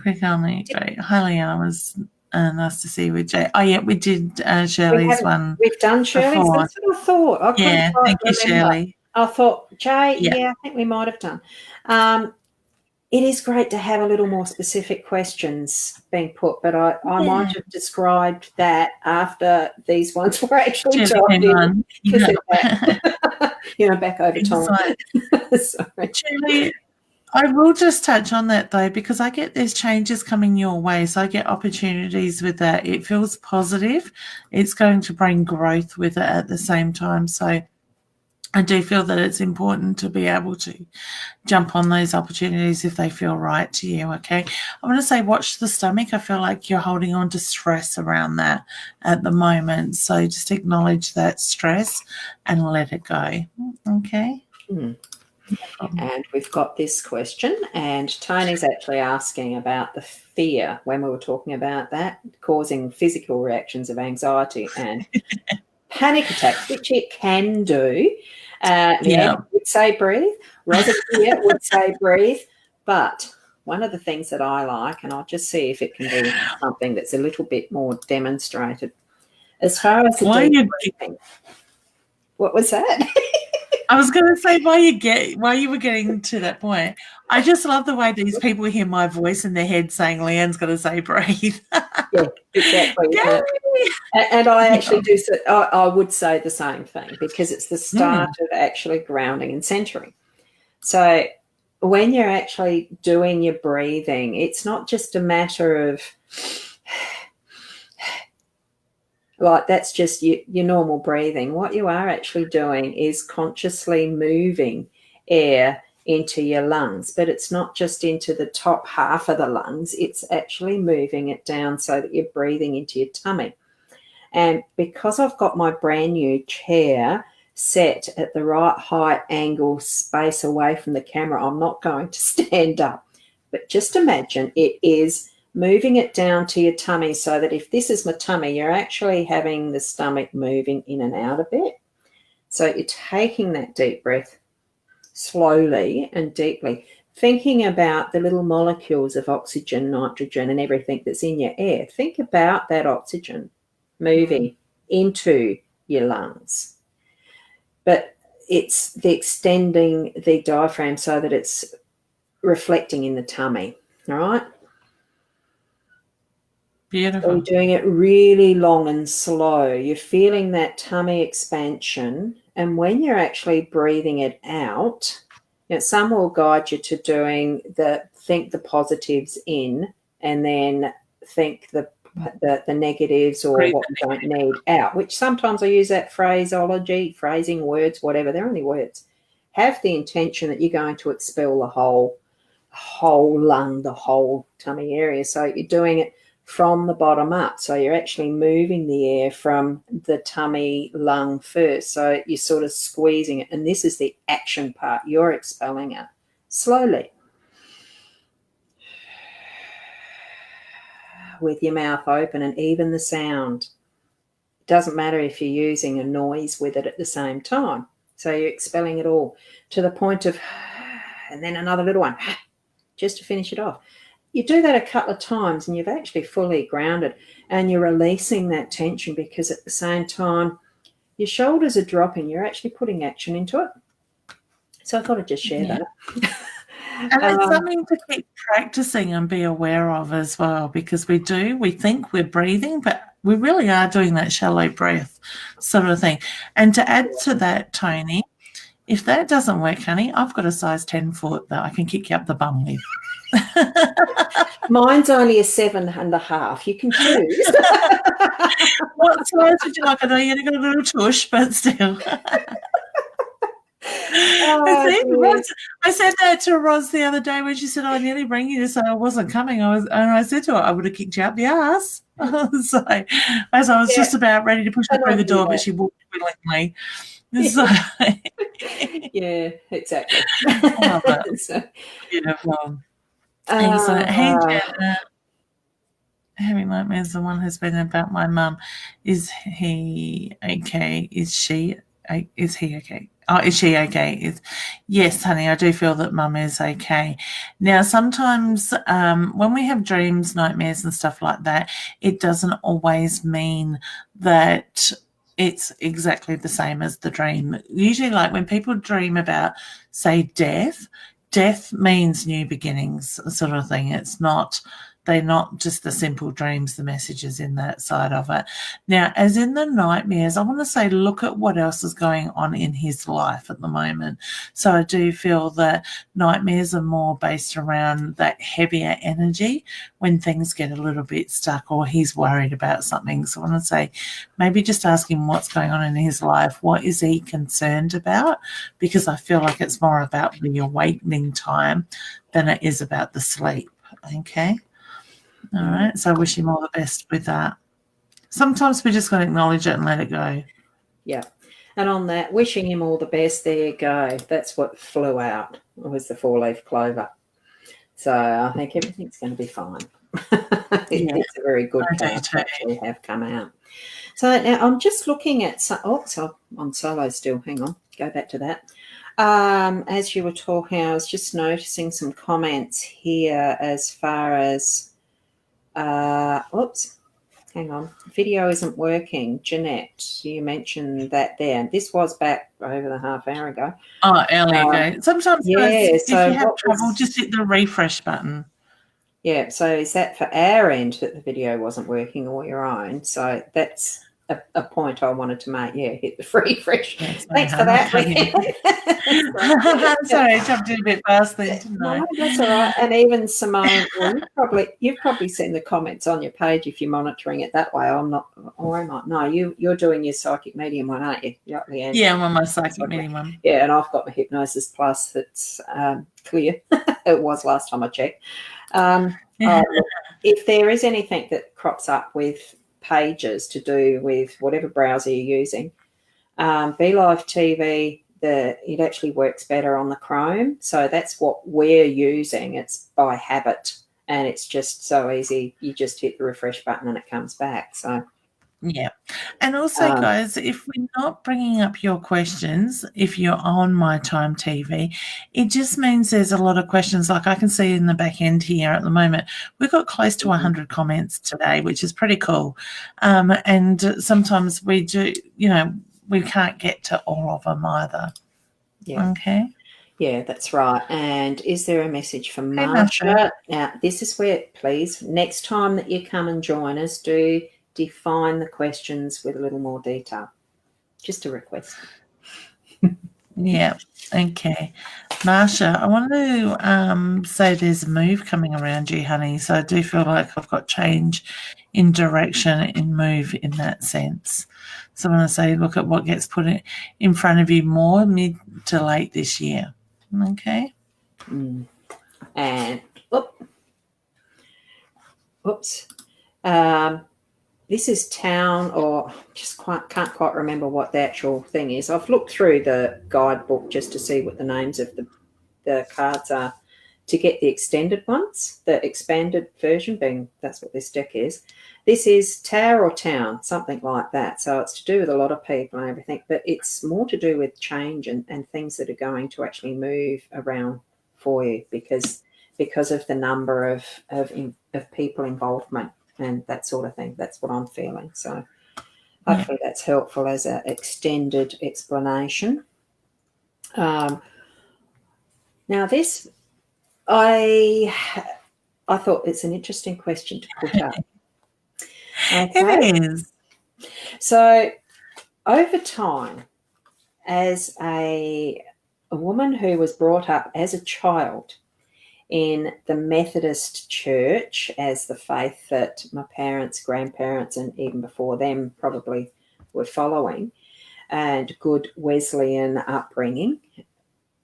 C: Click on it. Hi, Leanne. It was nice to see you with Jay. Oh, yeah, we did Shirley's one.
A: We've done Shirley's.
C: Before.
A: That's what I thought.
C: Yeah, thank you, Shirley.
A: I thought, Jay, yeah, I think we might have done. It is great to have a little more specific questions being put, but I might have described that after these ones were actually dropped in. Back over time. Sorry.
C: Shirley, I will just touch on that though, because I get there's changes coming your way. So I get opportunities with that. It feels positive. It's going to bring growth with it at the same time. So I do feel that it's important to be able to jump on those opportunities if they feel right to you, okay? I want to say watch the stomach. I feel like you're holding on to stress around that at the moment. So just acknowledge that stress and let it go, okay?
A: And we've got this question, and Tony's actually asking about the fear when we were talking about that, causing physical reactions of anxiety and panic attacks, which it can do. Leanne would say breathe. Rosalia would say breathe. But one of the things that I like, and I'll just see if it can be something that's a little bit more demonstrated, as far as the deep breathing. What was that?
C: I was going to say while you were getting to that point, I just love the way these people hear my voice in their head saying Leanne's going to say breathe.
A: Yeah, exactly. And I actually do. I would say the same thing because it's the start of actually grounding and centering. So when you're actually doing your breathing, it's not just a matter of like that's just your normal breathing. What you are actually doing is consciously moving air into your lungs, but it's not just into the top half of the lungs, it's actually moving it down so that you're breathing into your tummy. And because I've got my brand new chair set at the right height, angle, space away from the camera, I'm not going to stand up. But just imagine it is moving it down to your tummy so that if this is my tummy, you're actually having the stomach moving in and out a bit. So you're taking that deep breath slowly and deeply, thinking about the little molecules of oxygen, nitrogen, and everything that's in your air. Think about that oxygen moving into your lungs. But it's the extending the diaphragm so that it's reflecting in the tummy, all right?
C: Beautiful.
A: So you're doing it really long and slow. You're feeling that tummy expansion. And when you're actually breathing it out, some will guide you to doing think the positives in and then think the negatives or what you don't need out, which sometimes I use that phraseology, phrasing, words, whatever. They're only words. Have the intention that you're going to expel the whole lung, the whole tummy area. So you're doing it from the bottom up. So you're actually moving the air from the tummy lung first. So you're sort of squeezing it. And this is the action part. You're expelling it slowly with your mouth open, and even the sound. It doesn't matter if you're using a noise with it at the same time. So you're expelling it all to the point of, and then another little one, just to finish it off. You do that a couple of times and you've actually fully grounded, and you're releasing that tension because at the same time your shoulders are dropping. You're actually putting action into it. So I thought I'd just share that.
C: And it's something to keep practicing and be aware of as well, because we think we're breathing, but we really are doing that shallow breath sort of thing. And to add to that, Tony, if that doesn't work, honey, I've got a size 10 foot that I can kick you up the bum with.
A: Mine's only a 7.5. You can choose.
C: What size would you like? I know you got a little tush, but still. I said that to Ros the other day when she said, I nearly rang you to say I wasn't coming. I said to her, I would have kicked you up the ass. So, as I was just about ready to push her through the door, but she walked willingly. So,
A: yeah, exactly.
C: I love it.
A: So,
C: beautiful. Excellent. Hey, Jenna. Having nightmares, the one has been about my mum. Is he okay? Is he okay? Oh, is she okay? Yes, honey, I do feel that mum is okay. Now, sometimes when we have dreams, nightmares and stuff like that, it doesn't always mean that it's exactly the same as the dream. Usually, like when people dream about, say, death means new beginnings sort of thing. They're not just the simple dreams, the messages in that side of it. Now, as in the nightmares, I want to say look at what else is going on in his life at the moment. So I do feel that nightmares are more based around that heavier energy when things get a little bit stuck or he's worried about something. So I want to say maybe just ask him what's going on in his life. What is he concerned about? Because I feel like it's more about the awakening time than it is about the sleep. Okay? All right, so I wish him all the best with that. Sometimes we just got to acknowledge it and let it go.
A: Yeah. And on that, wishing him all the best, there you go. That's what flew out, was the 4-leaf clover. So I think everything's going to be fine. It's a very good card to actually have come out. So now I'm just looking at so on solo still. Hang on, go back to that. As you were talking, I was just noticing some comments here as far as hang on, video isn't working. Jeanette, you mentioned that there. This was back over the half hour ago.
C: Oh, ago. Sometimes if you have trouble, just hit the refresh button.
A: Yeah, so is that for our end that the video wasn't working or your own? So that's a point I wanted to make. Yeah, hit the refresh.
C: Yes,
A: Thanks for that.
C: Sorry, I jumped in a bit fast then, didn't I?
A: No, that's all right. And even Simone, well, you've probably seen the comments on your page if you're monitoring it that way. I'm not, or I might. No, you're doing your psychic medium one, aren't you? Yeah, Leanne.
C: Yeah, I'm on my psychic medium one.
A: Yeah, and I've got my Hypnosis Plus. It's clear. It was last time I checked. If there is anything that crops up with pages to do with whatever browser you're using, belive TV, it actually works better on the Chrome. So that's what we're using. It's by habit, and it's just so easy. You just hit the refresh button and it comes back. So
C: yeah. And also, guys, if we're not bringing up your questions, if you're on My Time TV, it just means there's a lot of questions. Like I can see in the back end here at the moment, we've got close to 100 comments today, which is pretty cool. And sometimes we do, we can't get to all of them either.
A: Yeah.
C: Okay.
A: Yeah, that's right. And is there a message for Marsha? Now, this is where, please, next time that you come and join us, do define the questions with a little more detail. Just a request.
C: Yeah. Okay. Marsha, I want to say there's a move coming around you, honey. So I do feel like I've got change in direction, in move in that sense. So I want to say, look at what gets put in front of you more mid to late this year. Okay.
A: And oops. This is town, or just can't quite remember what the actual thing is. I've looked through the guidebook just to see what the names of the cards are to get the extended ones, the expanded version being, that's what this deck is. This is tower or town, something like that. So it's to do with a lot of people and everything, but it's more to do with change and things that are going to actually move around for you because of the number of people involvement and that sort of thing. That's what I'm feeling. So hopefully that's helpful as an extended explanation. Now this, I thought it's an interesting question to put up. Okay.
C: It is.
A: So over time, as a woman who was brought up as a child in the Methodist Church as the faith that my parents, grandparents, and even before them probably were following, and good Wesleyan upbringing,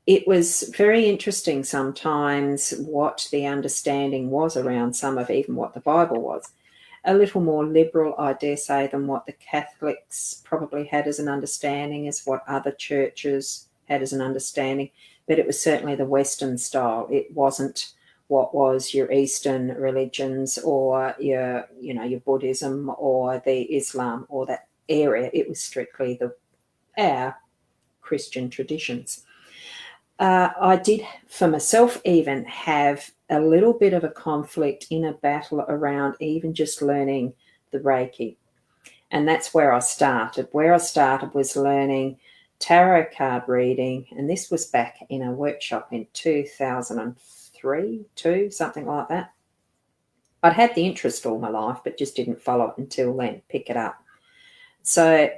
A: it was very interesting sometimes what the understanding was around some of even what the Bible was. A little more liberal, I dare say, than what the Catholics probably had as an understanding, as what other churches had as an understanding. But it was certainly the Western style. It wasn't what was your Eastern religions or your Buddhism or the Islam or that area. It was strictly our Christian traditions. I did, for myself, even have a little bit of a conflict in a battle around even just learning the Reiki. And that's where I started. Where I started was learning tarot card reading, and this was back in a workshop in 2003, something like that. I'd had the interest all my life, but just didn't follow it until then, pick it up. So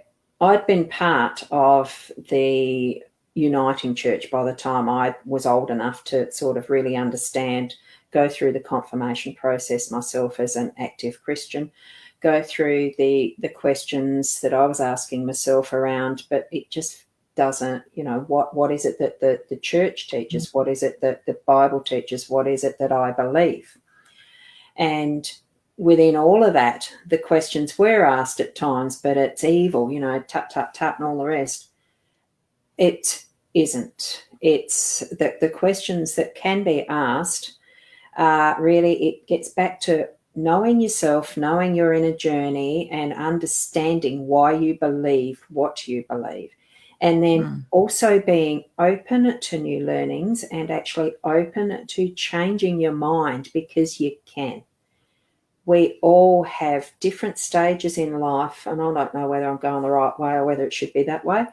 A: I'd been part of the Uniting Church by the time I was old enough to sort of really understand, go through the confirmation process myself as an active Christian, go through the questions that I was asking myself around, but it just doesn't, what is it that the church teaches? What is it that the Bible teaches? What is it that I believe? And within all of that, the questions were asked at times, but it's evil, tap, tap, tap, and all the rest. It isn't. It's the questions that can be asked, really, it gets back to knowing yourself, knowing your inner journey, and understanding why you believe what you believe. And then also being open to new learnings and actually open to changing your mind, because you can. We all have different stages in life, and I don't know whether I'm going the right way or whether it should be that way,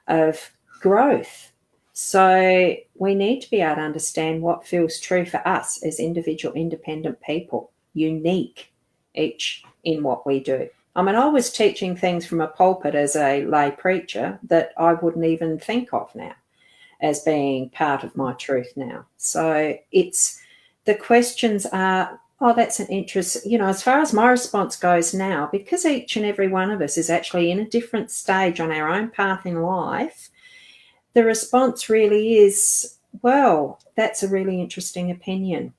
A: of growth. So we need to be able to understand what feels true for us as individual independent people, unique each in what we do. I mean, I was teaching things from a pulpit as a lay preacher that I wouldn't even think of now as being part of my truth now. So it's, the questions are, oh, that's an interest, you know, as far as my response goes now, because each and every one of us is actually in a different stage on our own path in life, the response really is, well, that's a really interesting opinion.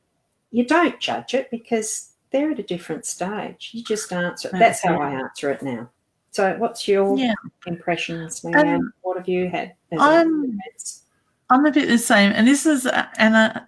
A: You don't judge it because they're at a different stage. You just answer it. That's how I answer it now. So what's your impressions, Leanne? What have you had as experience?
C: I'm a bit the same, and this is Anne,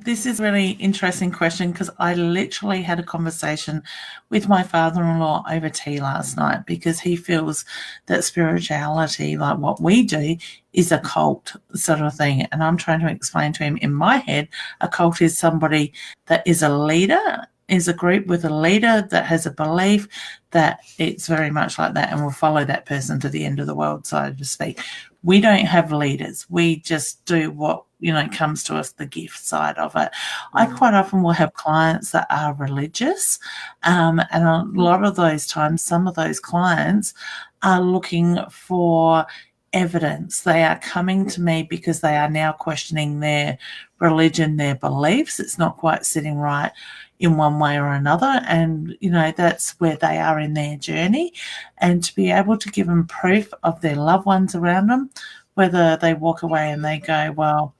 C: this is a really interesting question because I literally had a conversation with my father-in-law over tea last night because he feels that spirituality, like what we do, is a cult sort of thing, and I'm trying to explain to him in my head, a cult is somebody that is a leader, is a group with a leader that has a belief that it's very much like that and will follow that person to the end of the world, so to speak. We don't have leaders. We just do what, you know, comes to us, the gift side of it. I quite often will have clients that are religious, and a lot of those times, some of those clients are looking for evidence. They are coming to me because they are now questioning their religion, their beliefs. It's not quite sitting right in one way or another, and you know, that's where they are in their journey. And to be able to give them proof of their loved ones around them, whether they walk away and they go, well,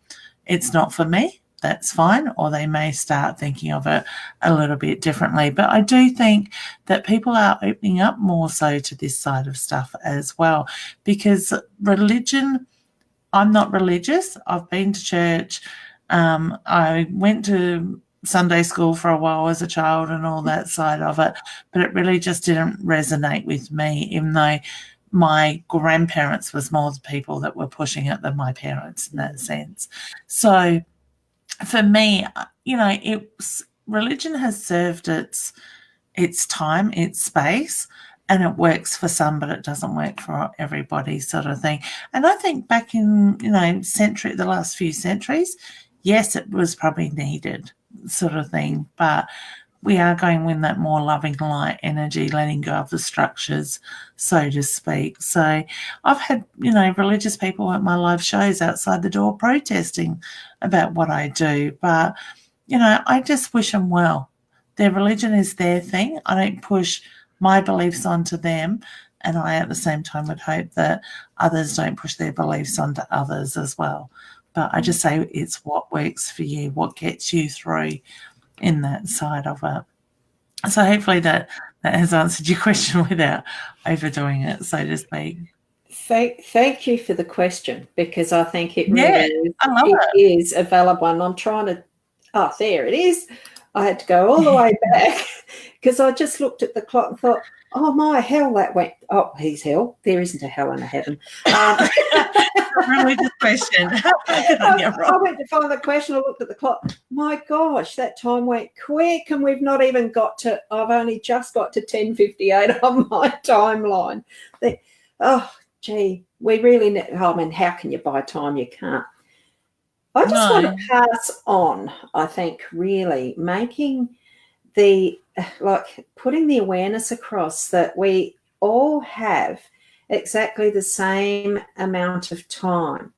C: it's not for me, that's fine, or they may start thinking of it a little bit differently. But I do think that people are opening up more so to this side of stuff as well, because religion, I'm not religious. I've been to church. I went to Sunday school for a while as a child and all that side of it, but it really just didn't resonate with me, even though my grandparents was more the people that were pushing it than my parents in that sense. So for me, you know, religion has served its time, its space, and it works for some, but it doesn't work for everybody, sort of thing. And I think back in, you know, the last few centuries, yes, it was probably needed, sort of thing, but we are going with that more loving light energy, letting go of the structures, so to speak. So I've had, you know, religious people at my live shows outside the door protesting about what I do, but, you know, I just wish them well. Their religion is their thing. I don't push my beliefs onto them, and I at the same time would hope that others don't push their beliefs onto others as well. But I just say it's what works for you, what gets you through in that side of it. So hopefully that has answered your question without overdoing it, so to speak.
A: Thank you for the question, because I think it really is a valid one. I'm trying to, there it is. I had to go all the way back because I just looked at the clock and thought, oh my, hell, that went, oh, he's hell. There isn't a hell and a heaven.
C: Really good question.
A: I went to find the question, I looked at the clock. My gosh, that time went quick, and we've not even got to, I've only just got to 10:58 on my timeline. Oh, gee, we really, I mean, how can you buy time? You can't. I just want to pass on, I think, really making putting the awareness across that we all have exactly the same amount of time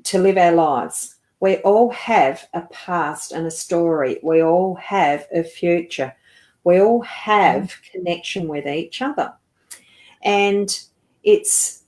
A: to live our lives. We all have a past and a story. We all have a future. We all have connection with each other. And it's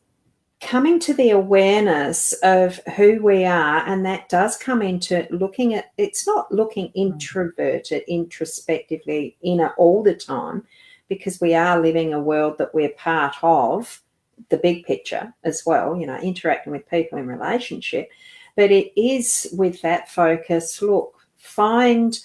A: coming to the awareness of who we are, and that does come into looking at, it's not looking introverted, introspectively inner all the time, because we are living a world that we're part of, the big picture as well, you know, interacting with people in relationship. But it is with that focus, look, find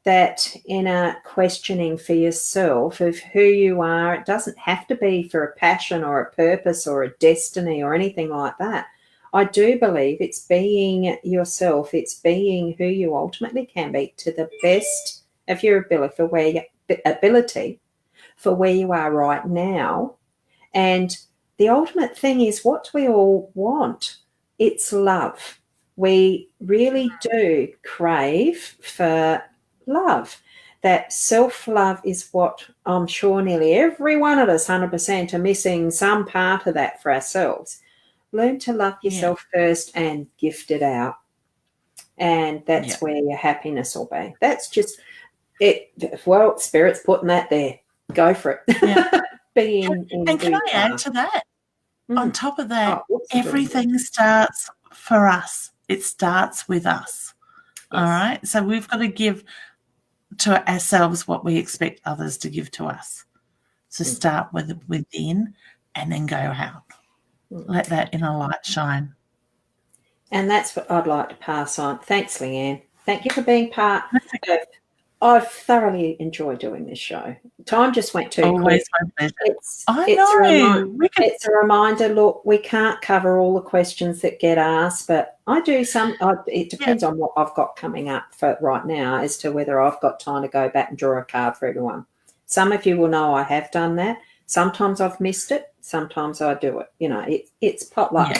A: that inner questioning for yourself of who you are. It doesn't have to be for a passion or a purpose or a destiny or anything like that. I do believe it's being yourself. It's being who you ultimately can be to the best of your ability for where you are right now. And the ultimate thing is, what do we all want? It's love. We really do crave for love. that self-love is what I'm sure nearly every one of us 100% are missing some part of that for ourselves. Learn to love yourself first and gift it out. And that's where your happiness will be. That's just it. Well, Spirit's putting that there. Go for it.
C: Yeah.
A: And
C: can I add to that? On top of that, everything starts for us. It starts with us. All right? So we've got to give to ourselves what we expect others to give to us. So start with within and then go out. Let that inner light shine.
A: And that's what I'd like to pass on. Thanks, Leanne. Thank you for being part of. I've thoroughly enjoyed doing this show. Time just went too quick. It's a reminder. Look, we can't cover all the questions that get asked, but I do some. It depends on what I've got coming up for right now as to whether I've got time to go back and draw a card for everyone. Some of you will know I have done that. Sometimes I've missed it. Sometimes I do it. You know, it's potluck.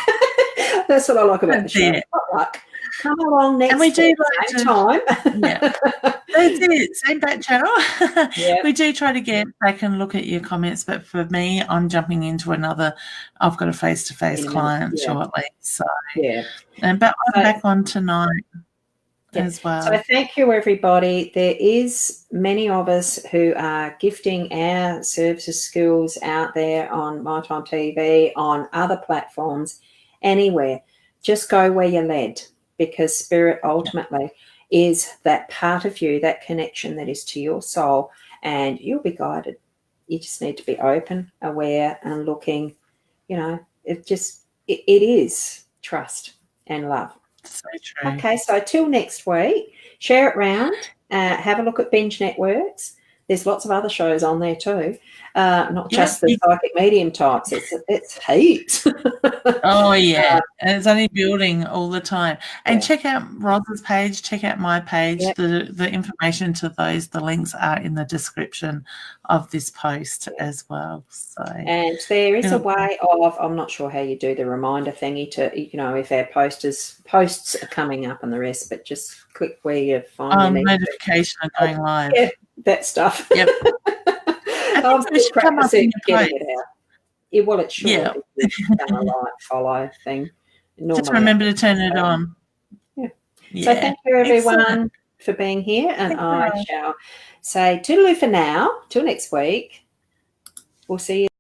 A: Yeah. That's what I like about the show. Yeah. Potluck. Come along next week, same time.
C: Yeah. That's it. Same back channel. Yeah. We do try to get back and look at your comments, but for me, I'm jumping into another. I've got a face-to-face client shortly. So but I'm back on tonight as well.
A: So thank you, everybody. There is many of us who are gifting our services skills out there on My Time TV, on other platforms, anywhere. Just go where you're led. Because Spirit ultimately is that part of you, that connection that is to your soul, and you'll be guided. You just need to be open, aware, and looking. You know, it is trust and love.
C: So true.
A: Okay, so till next week, share it round. Have a look at Binge Networks. There's lots of other shows on there too, not just the psychic medium types. It's heaps.
C: Oh, yeah. And it's only building all the time. And check out Ros's page, check out my page. The information to those, the links are in the description of this post as well. So,
A: and there is a way of, I'm not sure how you do the reminder thingy to, you know, if our posts are coming up and the rest, but just click where you find
C: notification of going live.
A: Yeah, that stuff.
C: Yep.
A: I'm still practicing getting it out. Yeah, well, it's sure if you've done a like follow thing. Normally,
C: just remember to turn it on.
A: Yeah. So thank you, everyone, for being here, and I shall say toodaloo for now. Till next week. We'll see you.